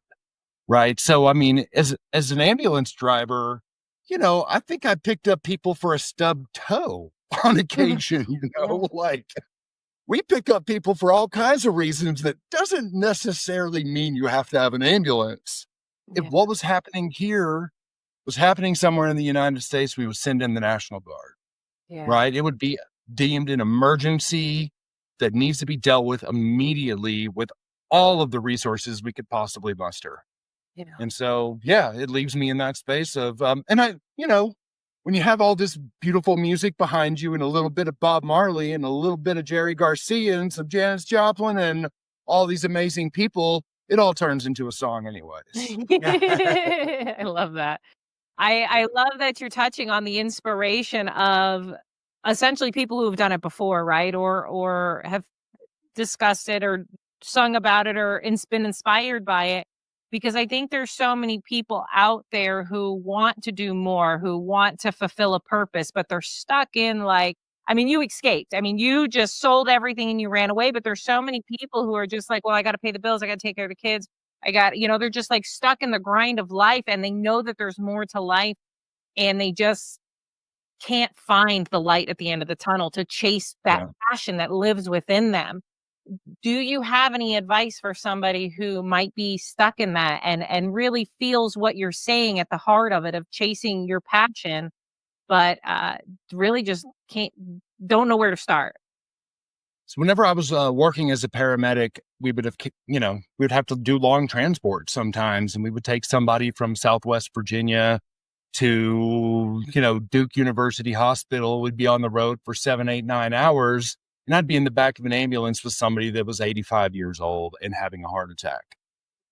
Right. So, I mean, as an ambulance driver, I think I picked up people for a stubbed toe on occasion, like we pick up people for all kinds of reasons that doesn't necessarily mean you have to have an ambulance. If what was happening here was happening somewhere in the United States, we would send in the National Guard, right? It would be deemed an emergency that needs to be dealt with immediately with all of the resources we could possibly muster. And so, it leaves me in that space of, and I, when you have all this beautiful music behind you and a little bit of Bob Marley and a little bit of Jerry Garcia and some Janis Joplin and all these amazing people, it all turns into a song anyways. I love that. I love that you're touching on the inspiration of essentially people who've done it before, right? Or have discussed it or sung about it or been inspired by it, because I think there's so many people out there who want to do more, who want to fulfill a purpose, but they're stuck in like, I mean, you escaped. I mean, you just sold everything and you ran away, but there's so many people who are just like, well, I got to pay the bills. I got to take care of the kids. They're just like stuck in the grind of life, and they know that there's more to life, and they just can't find the light at the end of the tunnel to chase that passion that lives within them. Do you have any advice for somebody who might be stuck in that and really feels what you're saying at the heart of it, of chasing your passion, but really just don't know where to start? So whenever I was working as a paramedic, we would have to do long transport sometimes, and we would take somebody from Southwest Virginia to, Duke University Hospital. We'd be on the road for 7, 8, 9 hours. And I'd be in the back of an ambulance with somebody that was 85 years old and having a heart attack.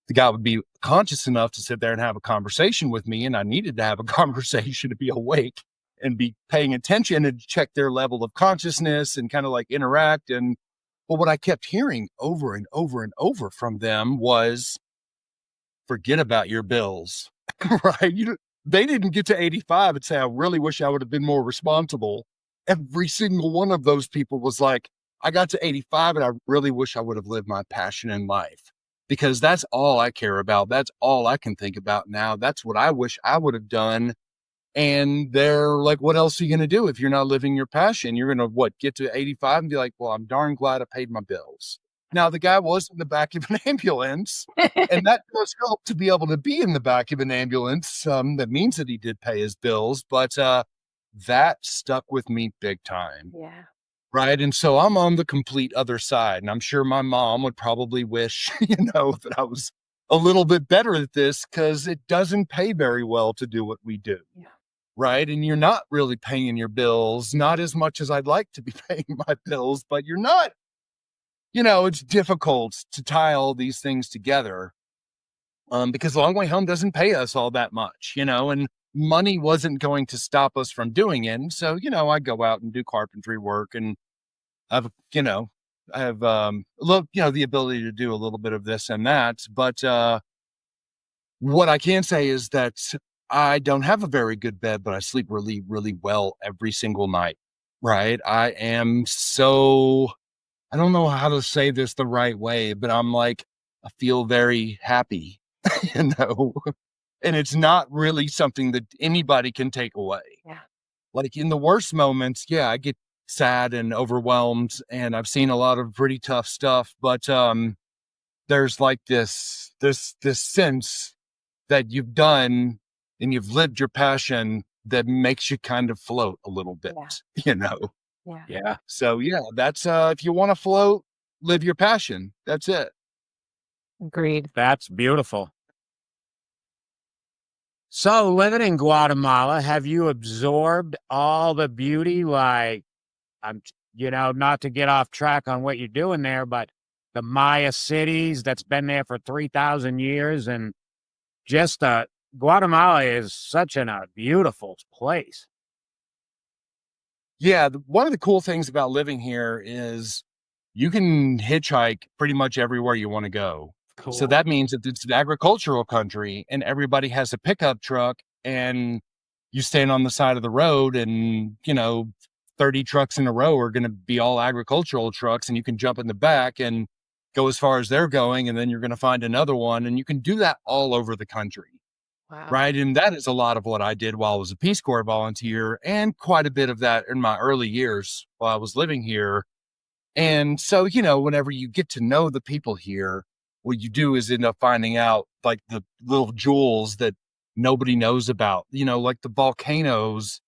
The guy would be conscious enough to sit there and have a conversation with me. And I needed to have a conversation to be awake and be paying attention and check their level of consciousness and kind of like interact. But what I kept hearing over and over and over from them was, forget about your bills, right? They didn't get to 85 and say, I really wish I would have been more responsible. Every single one of those people was like, I got to 85 and I really wish I would have lived my passion in life, because that's all I care about. That's all I can think about now. That's what I wish I would have done. And they're like, what else are you going to do if you're not living your passion? You're going to get to 85 and be like, well, I'm darn glad I paid my bills. Now, the guy was in the back of an ambulance, and that does help to be able to be in the back of an ambulance. That means that he did pay his bills, but that stuck with me big time. Yeah. Right. And so I'm on the complete other side. And I'm sure my mom would probably wish, that I was a little bit better at this, because it doesn't pay very well to do what we do. Yeah. Right. And you're not really paying your bills, not as much as I'd like to be paying my bills, but you're not, it's difficult to tie all these things together. Because Long Way Home doesn't pay us all that much, and money wasn't going to stop us from doing it. And so, I go out and do carpentry work, and I have the ability to do a little bit of this and that. But what I can say is that I don't have a very good bed, but I sleep really, really well every single night. Right. I don't know how to say this the right way, but I feel very happy, and it's not really something that anybody can take away. Yeah. Like in the worst moments, I get sad and overwhelmed, and I've seen a lot of pretty tough stuff, but there's like this sense that you've done and you've lived your passion that makes you kind of float a little bit, Yeah. Yeah. So that's if you want to float, live your passion. That's it. Agreed. That's beautiful. So, living in Guatemala, have you absorbed all the beauty? Like, not to get off track on what you're doing there, but the Maya cities that's been there for 3,000 years, and just Guatemala is such a beautiful place. Yeah. One of the cool things about living here is you can hitchhike pretty much everywhere you want to go. Cool. So that means that it's an agricultural country, and everybody has a pickup truck, and you stand on the side of the road, and, 30 trucks in a row are going to be all agricultural trucks, and you can jump in the back and go as far as they're going. And then you're going to find another one, and you can do that all over the country. Wow. Right. And that is a lot of what I did while I was a Peace Corps volunteer, and quite a bit of that in my early years while I was living here. And so, whenever you get to know the people here, what you do is end up finding out like the little jewels that nobody knows about, like the volcanoes,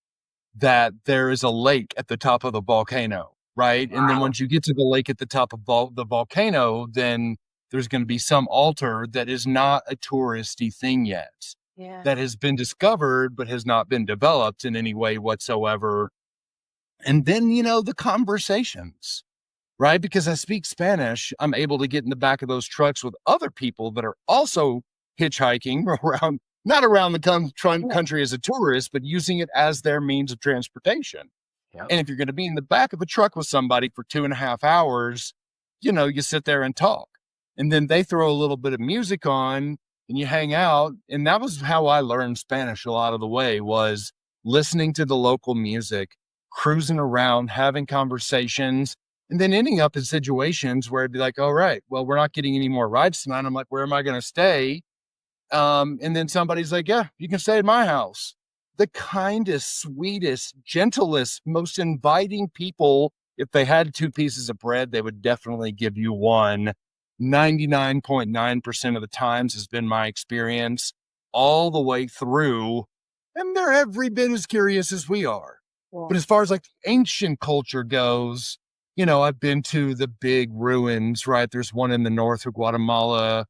that there is a lake at the top of the volcano. Right. Wow. And then once you get to the lake at the top of the volcano, then there's going to be some altar that is not a touristy thing yet. Yeah. That has been discovered, but has not been developed in any way whatsoever. And then, the conversations, right? Because I speak Spanish, I'm able to get in the back of those trucks with other people that are also hitchhiking around, not around the country as a tourist, but using it as their means of transportation. Yep. And if you're going to be in the back of a truck with somebody for 2.5 hours, you sit there and talk. And then they throw a little bit of music on and you hang out. And that was how I learned Spanish a lot of the way, was listening to the local music, cruising around, having conversations, and then ending up in situations where it'd be like, all right, well, we're not getting any more rides tonight. I'm like, where am I going to stay? And then somebody's like, yeah, you can stay at my house. The kindest, sweetest, gentlest, most inviting people. If they had 2 pieces of bread, they would definitely give you one. 99.9% of the times has been my experience all the way through. And they're every bit as curious as we are. Yeah. But as far as like ancient culture goes, I've been to the big ruins, right? There's one in the north of Guatemala,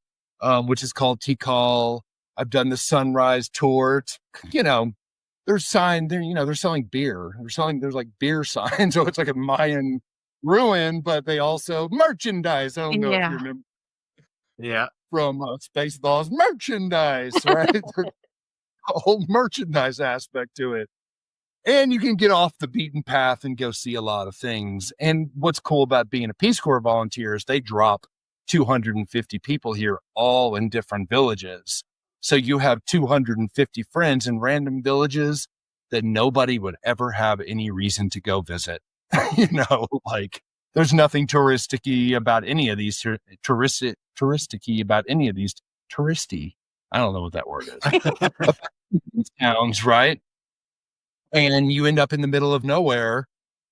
which is called Tikal. I've done the sunrise tour. There's they're selling beer. There's like beer signs. So it's like a Mayan ruin, but they also merchandise. I don't know if you remember from Space Laws, merchandise, right? There's a whole merchandise aspect to it. And you can get off the beaten path and go see a lot of things. And what's cool about being a Peace Corps volunteer is they drop 250 people here, all in different villages. So you have 250 friends in random villages that nobody would ever have any reason to go visit. Like there's nothing touristy about any of these touristy about any of these touristy. I don't know what that word is. Towns, right? And you end up in the middle of nowhere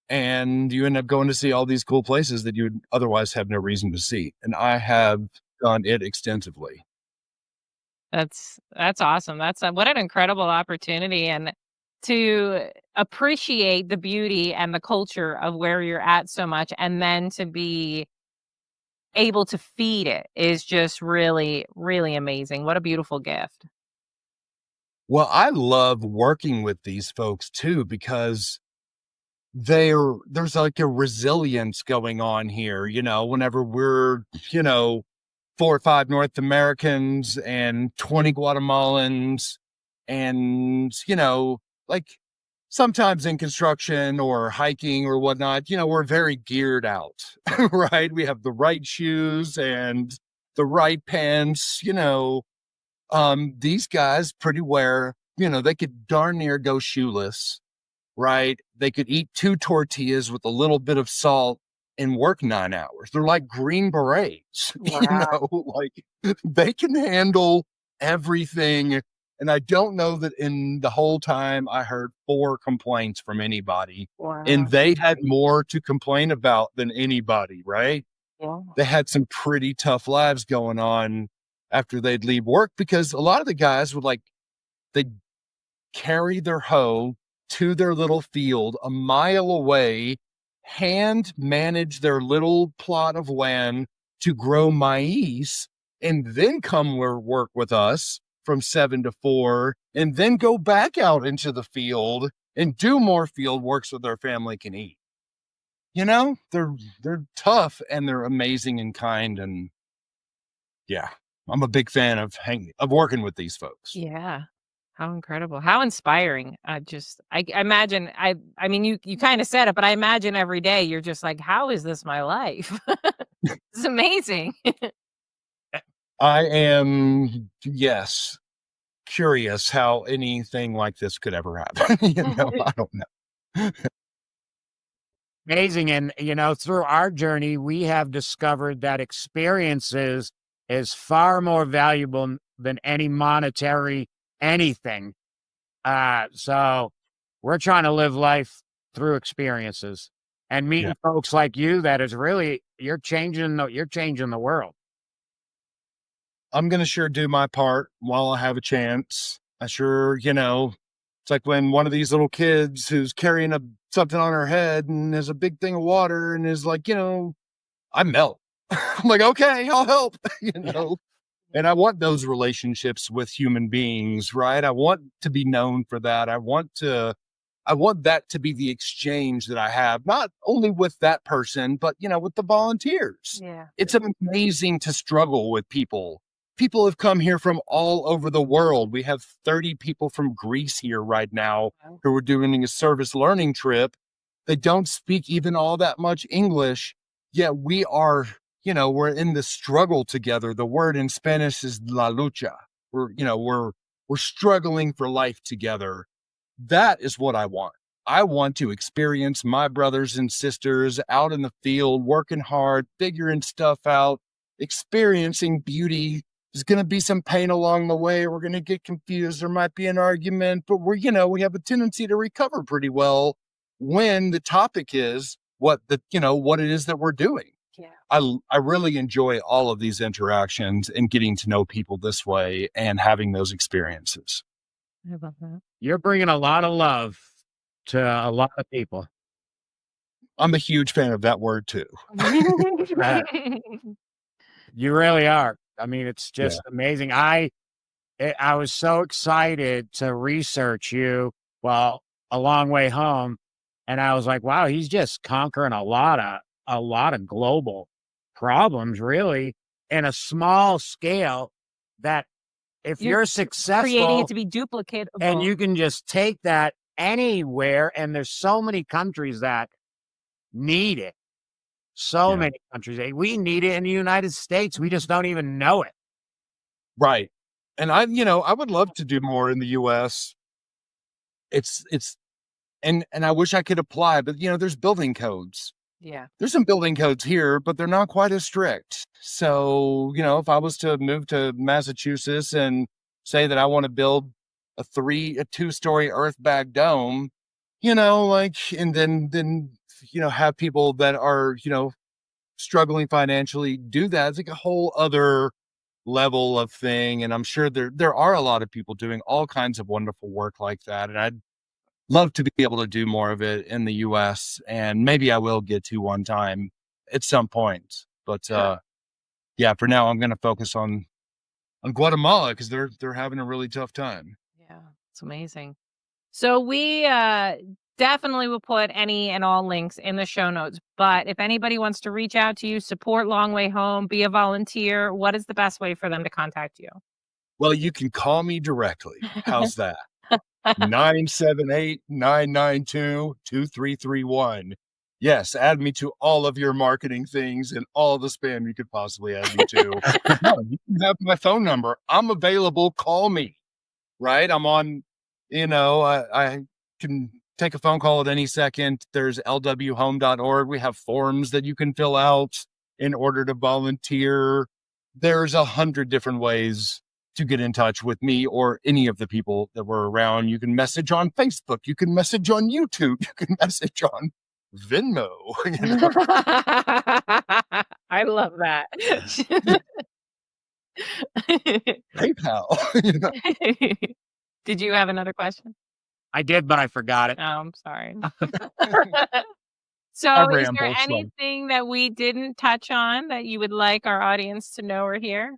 and you end up going to see all these cool places that you would otherwise have no reason to see. And I have done it extensively. That's awesome. That's what an incredible opportunity, and to appreciate the beauty and the culture of where you're at so much, and then to be able to feed it is just really, really amazing. What a beautiful gift. Well, I love working with these folks too, because there's like a resilience going on here, whenever we're, 4 or 5 North Americans and 20 Guatemalans and, like sometimes in construction or hiking or whatnot, we're very geared out, right? We have the right shoes and the right pants, these guys pretty aware, they could darn near go shoeless, right? They could eat 2 tortillas with a little bit of salt and work 9 hours. They're like Green Berets, Wow. like they can handle everything. And I don't know that in the whole time I heard 4 complaints from anybody. Wow. And they had more to complain about than anybody, right? Yeah. They had some pretty tough lives going on after they'd leave work, because a lot of the guys would they'd carry their hoe to their little field a mile away, hand manage their little plot of land to grow maize, and then come work with us from 7 to 4, and then go back out into the field and do more field work so their family can eat. They're tough and they're amazing and kind, and yeah, I'm a big fan of working with these folks. Yeah. How incredible. How inspiring. I imagine, I mean, you kind of said it, but I imagine every day you're just like, how is this my life? It's amazing. I am, yes, curious how anything like this could ever happen. I don't know. Amazing. And, through our journey, we have discovered that experiences is far more valuable than any monetary anything. So we're trying to live life through experiences and meeting folks like you. That is really, you're changing the world. I'm going to sure do my part while I have a chance. I sure, it's like when one of these little kids who's carrying something on her head and there's a big thing of water and is like, I melt. I'm like, okay, I'll help, And I want those relationships with human beings, right? I want to be known for that. I want that to be the exchange that I have, not only with that person, but, with the volunteers. Yeah. It's amazing to struggle with people. People have come here from all over the world. We have 30 people from Greece here right now who are doing a service learning trip. They don't speak even all that much English, yet we are we're in this struggle together. The word in Spanish is la lucha. We're struggling for life together. That is what I want. I want to experience my brothers and sisters out in the field, working hard, figuring stuff out, experiencing beauty. There's going to be some pain along the way. We're going to get confused. There might be an argument, but we have a tendency to recover pretty well when the topic is what it is that we're doing. Yeah. I really enjoy all of these interactions and getting to know people this way and having those experiences. How about that? You're bringing a lot of love to a lot of people. I'm a huge fan of that word too. You really are. I mean, it's just amazing. I was so excited to research you, a long way home. And I was like, wow, he's just conquering a lot of global problems, really, in a small scale that if you're successful, creating it to be duplicatable. And you can just take that anywhere. And there's so many countries that need it. Many countries. We need it in the United States. We just don't even know it. Right. And I would love to do more in the US. And I wish I could apply, but there's building codes. Yeah. There's some building codes here, but they're not quite as strict. So, if I was to move to Massachusetts and say that I want to build a 2-story earth bag dome, and then have people that are, struggling financially do that. It's like a whole other level of thing. And I'm sure there are a lot of people doing all kinds of wonderful work like that. And I'd love to be able to do more of it in the US, and maybe I will get to one time at some point. But for now I'm going to focus on Guatemala because they're having a really tough time. Yeah, it's amazing. So we definitely will put any and all links in the show notes. But if anybody wants to reach out to you, support Long Way Home, be a volunteer, what is the best way for them to contact you? Well, you can call me directly. How's that? 978-992-2331. Yes, add me to all of your marketing things and all the spam you could possibly add me to. No, you can have my phone number. I'm available. Call me. Right? I'm on, I can take a phone call at any second. There's lwhome.org. We have forms that you can fill out in order to volunteer. There's 100 different ways to get in touch with me or any of the people that were around. You can message on Facebook. You can message on YouTube. You can message on Venmo. I love that. PayPal. Did you have another question? I did, but I forgot it. Oh, I'm sorry. So is there anything that we didn't touch on that you would like our audience to know or hear?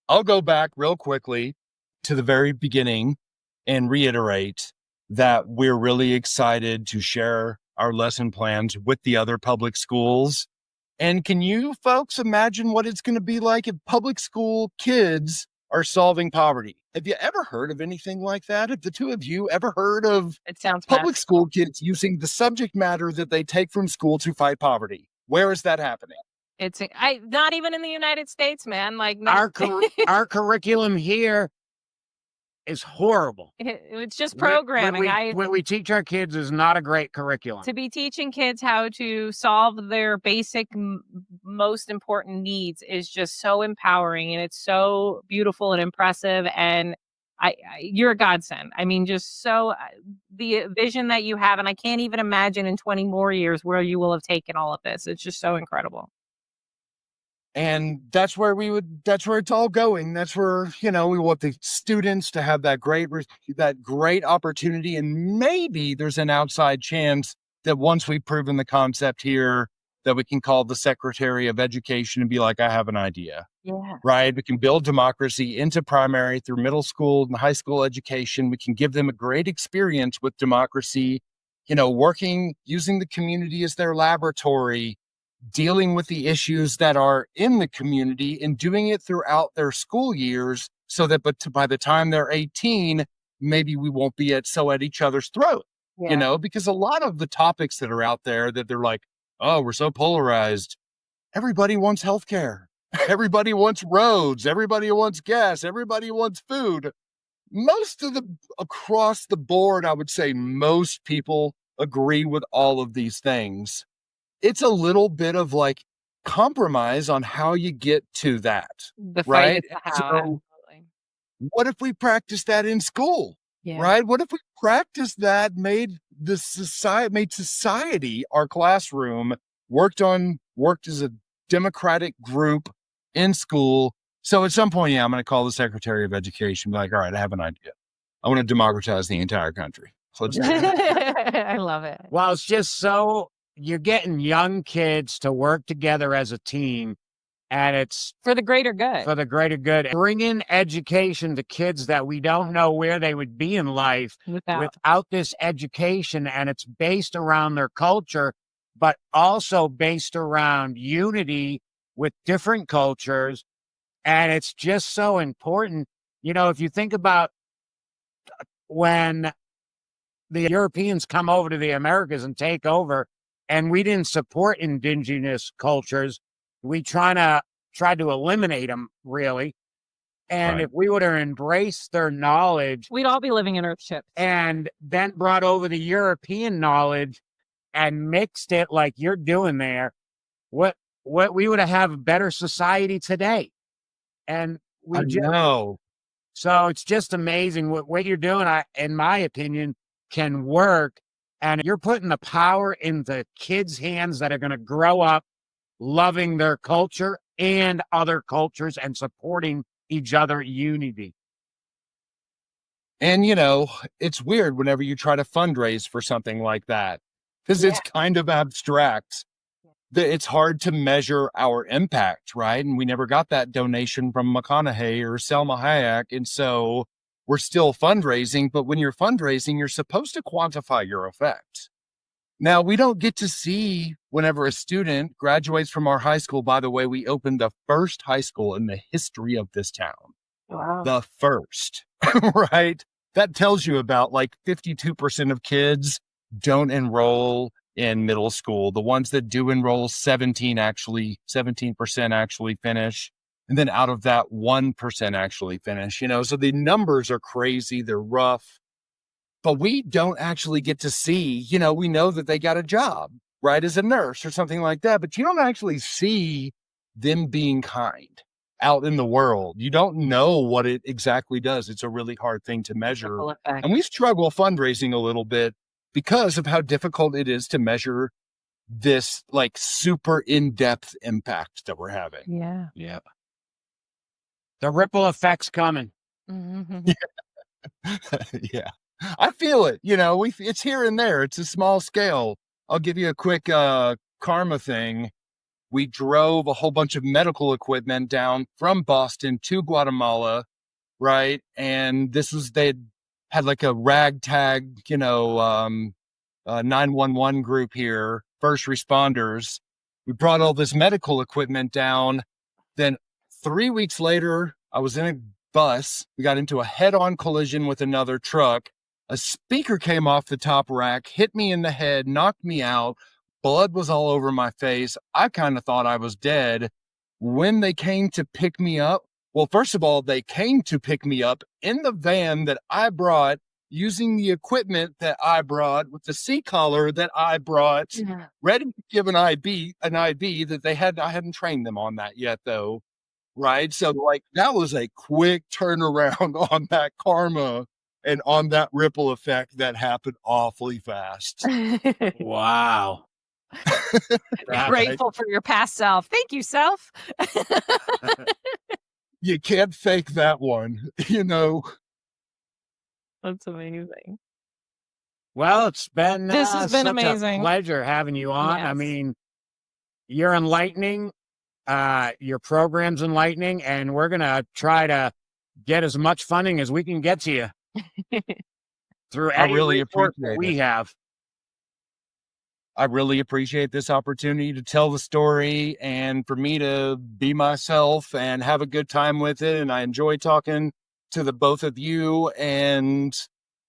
I'll go back real quickly to the very beginning and reiterate that we're really excited to share our lesson plans with the other public schools. And can you folks imagine what it's going to be like if public school kids are solving poverty? Have you ever heard of anything like that? Have the two of you ever heard of public school kids using the subject matter that they take from school to fight poverty? Where is that happening? It's not even in the United States, man. Like our curriculum here is horrible. It's just programming. What we teach our kids is not a great curriculum. To be teaching kids how to solve their basic, most important needs is just so empowering, and it's so beautiful and impressive. And you're a godsend. I mean, just so the vision that you have, and I can't even imagine in 20 more years where you will have taken all of this. It's just so incredible. And that's where it's all going. That's where, we want the students to have that great opportunity. And maybe there's an outside chance that once we've proven the concept here, that we can call the Secretary of Education and be like, I have an idea. Yeah. Right. We can build democracy into primary through middle school and high school education. We can give them a great experience with democracy, working, using the community as their laboratory, dealing with the issues that are in the community and doing it throughout their school years so that by the time they're 18, maybe we won't be at each other's throat, because a lot of the topics that are out there that they're like, oh, we're so polarized. everybody wants healthcare. Everybody wants roads. Everybody wants gas. Everybody wants food. Across the board, I would say most people agree with all of these things. It's a little bit of like compromise on how you get to that, The fight right? is the how, So absolutely. what if we practice that in school, Yeah. right? What if we practice that, made society our classroom, worked as a democratic group in school. So at some point, I'm going to call the Secretary of Education, be like, all right, I have an idea. I want to democratize the entire country. So let's do it. I love it. Well, it's just so you're getting young kids to work together as a team, and it's For the greater good. for the greater good. Bring in education to kids that we don't know where they would be in life without this education, and it's based around their culture, but also based around unity with different cultures. And it's just so important. You know, if you think about when the Europeans come over to the Americas and take over, and we didn't support indigenous cultures, we tried to eliminate them, really. And Right. if we would have embraced their knowledge We'd all be living in Earthships. and then brought over the European knowledge and mixed it like you're doing there, what we would have a better society today. And I know. so it's just amazing what you're doing, in my opinion, can work. And you're putting the power in the kids' hands that are going to grow up loving their culture and other cultures and supporting each other unity. And, it's weird whenever you try to fundraise for something like that, because it's kind of abstract. It's hard to measure our impact, right? And we never got that donation from McConaughey or Selma Hayek. And so we're still fundraising. But when you're fundraising, you're supposed to quantify your effect. Now, we don't get to see whenever a student graduates from our high school. By the way, we opened the first high school in the history of this town. Wow. The first, right? That tells you about like 52% of kids don't enroll in middle school. The ones that do enroll, 17% actually finish. And then out of that, 1% actually finish, so the numbers are crazy. They're rough, but we don't actually get to see, we know that they got a job, right? As a nurse or something like that, but you don't actually see them being kind out in the world. You don't know what it exactly does. It's a really hard thing to measure. Ripple effect. And we struggle fundraising a little bit because of how difficult it is to measure this like super in-depth impact that we're having. Yeah. Yeah. The ripple effect's coming. Mm-hmm. Yeah. I feel it, it's here and there. It's a small scale. I'll give you a quick karma thing. We drove a whole bunch of medical equipment down from Boston to Guatemala, right? And they had like a ragtag, 911 group here, first responders. We brought all this medical equipment down. Then 3 weeks later, I was in a bus. We got into a head-on collision with another truck. A speaker came off the top rack, hit me in the head, knocked me out. Blood was all over my face. I kind of thought I was dead. When they came to pick me up, well, first of all, they came to pick me up in the van that I brought, using the equipment that I brought, with the C-collar that I brought, ready to give an IV that I hadn't trained them on that yet, though, right? So, that was a quick turnaround on that karma and on that ripple effect that happened awfully fast. Wow. Grateful for your past self. Thank you, self. You can't fake that one, That's amazing. Well, it's been This has been such amazing. a pleasure having you on. I Yes. mean, you're enlightening. Your program's enlightening, and we're going to try to get as much funding as we can get to you through I any really report appreciate that we it. have. I really appreciate this opportunity to tell the story and for me to be myself and have a good time with it. And I enjoy talking to the both of you. And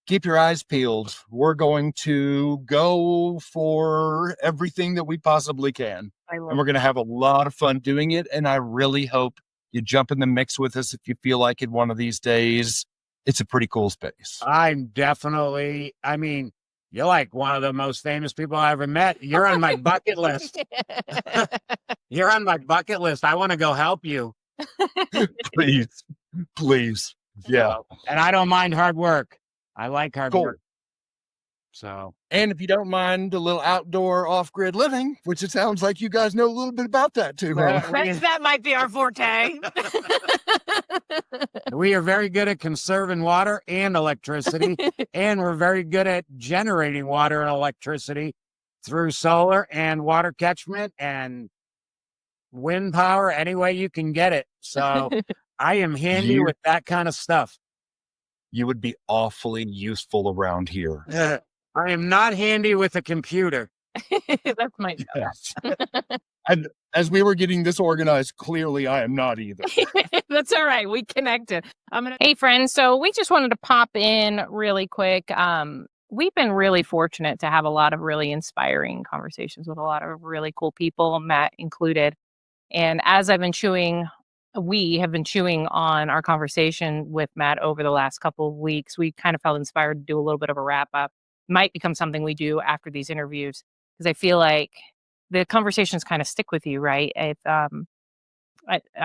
keep your eyes peeled. We're going to go for everything that we possibly can. And we're going to have a lot of fun doing it. And I really hope you jump in the mix with us if you feel like it one of these days. It's a pretty cool space. I'm definitely, you're like one of the most famous people I ever met. You're on my bucket list. You're on my bucket list. I want to go help you. Please. Yeah. And I don't mind hard work. I like hard Cool. work. So, and if you don't mind a little outdoor off-grid living, which it sounds like you guys know a little bit about that too. Huh? That might be our forte. We are very good at conserving water and electricity, and we're very good at generating water and electricity through solar and water catchment and wind power any way you can get it. So I am handy with that kind of stuff. You would be awfully useful around here. I am not handy with a computer. That's my yes. And as we were getting this organized, clearly I am not either. That's all right. We connected. Hey, friends. So we just wanted to pop in really quick. We've been really fortunate to have a lot of really inspiring conversations with a lot of really cool people, Matt included. And as we have been chewing on our conversation with Matt over the last couple of weeks, we kind of felt inspired to do a little bit of a wrap up. Might become something we do after these interviews, because I feel like the conversations kind of stick with you, right? I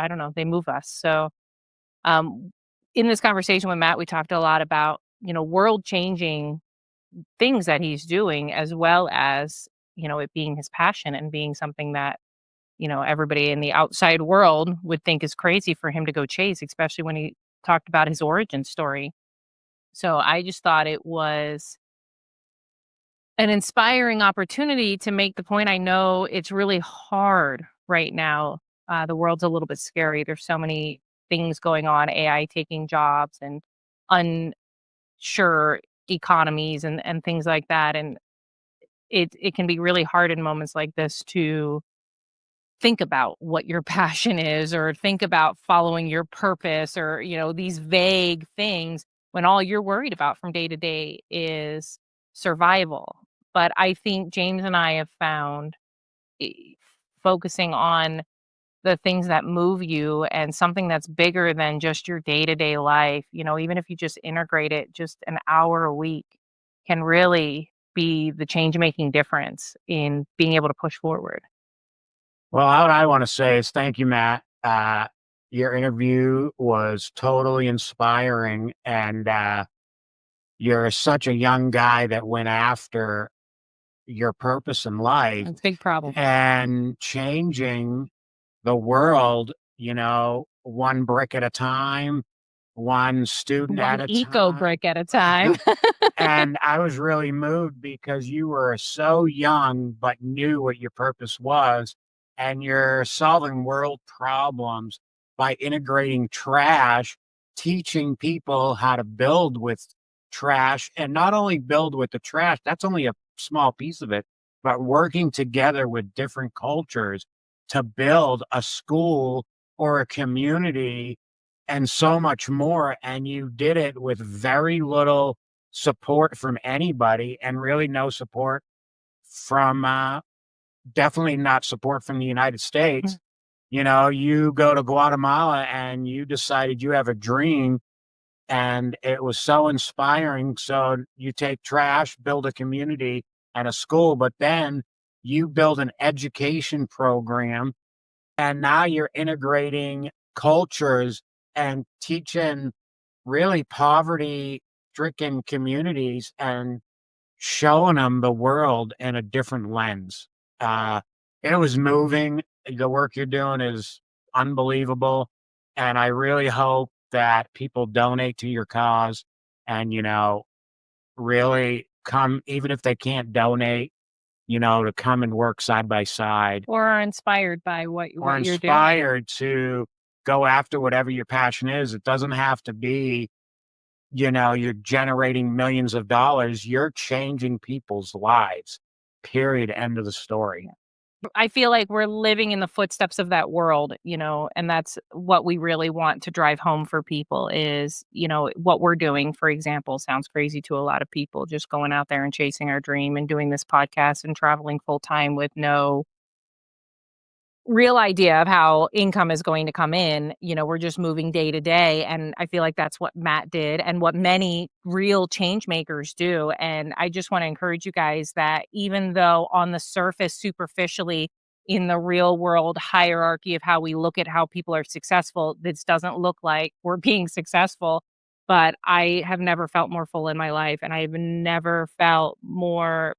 don't know, they move us. So in this conversation with Matt, we talked a lot about, world changing things that he's doing, as well as, it being his passion and being something that, everybody in the outside world would think is crazy for him to go chase, especially when he talked about his origin story. So I just thought it was an inspiring opportunity to make the point. I know it's really hard right now. The world's a little bit scary. There's so many things going on, AI taking jobs and unsure economies and things like that. And it can be really hard in moments like this to think about what your passion is, or think about following your purpose, or, these vague things, when all you're worried about from day to day is survival. But I think James and I have found focusing on the things that move you and something that's bigger than just your day-to-day life, even if you just integrate it just an hour a week, can really be the change-making difference in being able to push forward. Well, what I want to say is thank you, Matt. Your interview was totally inspiring, and you're such a young guy that went after your purpose in life. It's a big problem. And changing the world, one brick at a time, one student at a eco time. brick at a time. And I was really moved because you were so young, but knew what your purpose was. And you're solving world problems by integrating trash, teaching people how to build with trash, and not only build with the trash, that's only a small piece of it, but working together with different cultures to build a school or a community and so much more. And you did it with very little support from anybody, and really no support from, definitely not support from the United States. You go to Guatemala and you decided you have a dream, and it was so inspiring. So you take trash, build a community and a school, but then you build an education program, and now you're integrating cultures and teaching really poverty-stricken communities and showing them the world in a different lens. It was moving. The work you're doing is unbelievable. And I really hope that people donate to your cause and, really come, even if they can't donate, to come and work side by side. Or are inspired by what you're doing. Inspired to go after whatever your passion is. It doesn't have to be, you're generating millions of dollars. You're changing people's lives, period, end of the story. I feel like we're living in the footsteps of that world, and that's what we really want to drive home for people is, what we're doing, for example, sounds crazy to a lot of people, just going out there and chasing our dream and doing this podcast and traveling full time with no real idea of how income is going to come in. We're just moving day to day. And I feel like that's what Matt did and what many real change makers do. And I just want to encourage you guys that even though on the surface, superficially, in the real world hierarchy of how we look at how people are successful, this doesn't look like we're being successful. But I have never felt more full in my life. And I've never felt more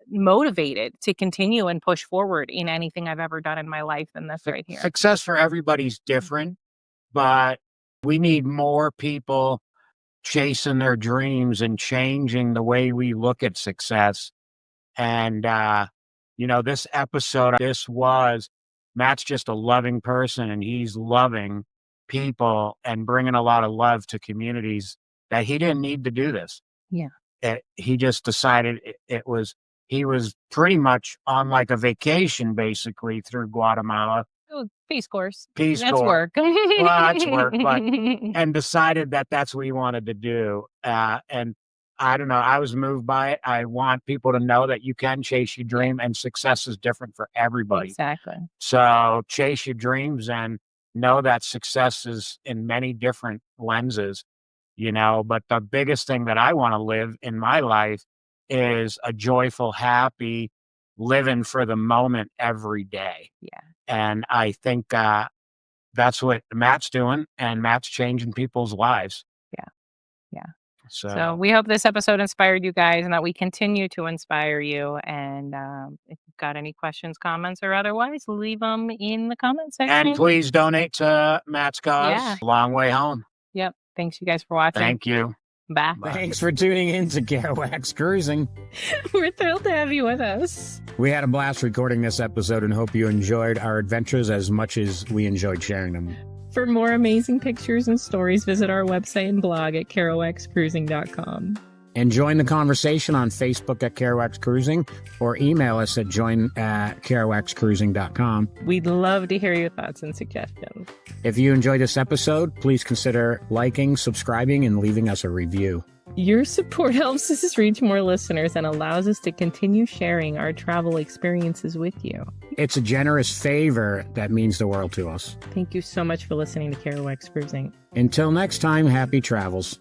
motivated to continue and push forward in anything I've ever done in my life than this right here. Success for everybody's different, but we need more people chasing their dreams and changing the way we look at success. And, this episode, Matt's just a loving person, and he's loving people and bringing a lot of love to communities that he didn't need to do this. Yeah. He just decided he was pretty much on like a vacation basically through Guatemala. Oh, Peace Corps. Peace That's Corps. work. Well, that's work, and decided that that's what he wanted to do. And I don't know, I was moved by it. I want people to know that you can chase your dream, and success is different for everybody. Exactly. So chase your dreams and know that success is in many different lenses, but the biggest thing that I want to live in my life is a joyful, happy living for the moment every day. Yeah. And I think that's what Matt's doing, and Matt's changing people's lives. Yeah. Yeah. So we hope this episode inspired you guys and that we continue to inspire you. And if you've got any questions, comments, or otherwise, leave them in the comment section. And please donate to Matt's cause. Yeah. Long way home. Yep. Thanks you guys for watching. Thank you. Bye. Thanks for tuning in to Kerouacs Cruising. We're thrilled to have you with us. We had a blast recording this episode and hope you enjoyed our adventures as much as we enjoyed sharing them. For more amazing pictures and stories, visit our website and blog at kerouacscruising.com. And join the conversation on Facebook at Kerouacs Cruising or email us at join@kerouacscruising.com. We'd love to hear your thoughts and suggestions. If you enjoyed this episode, please consider liking, subscribing, and leaving us a review. Your support helps us reach more listeners and allows us to continue sharing our travel experiences with you. It's a generous favor that means the world to us. Thank you so much for listening to Kerouacs Cruising. Until next time, happy travels.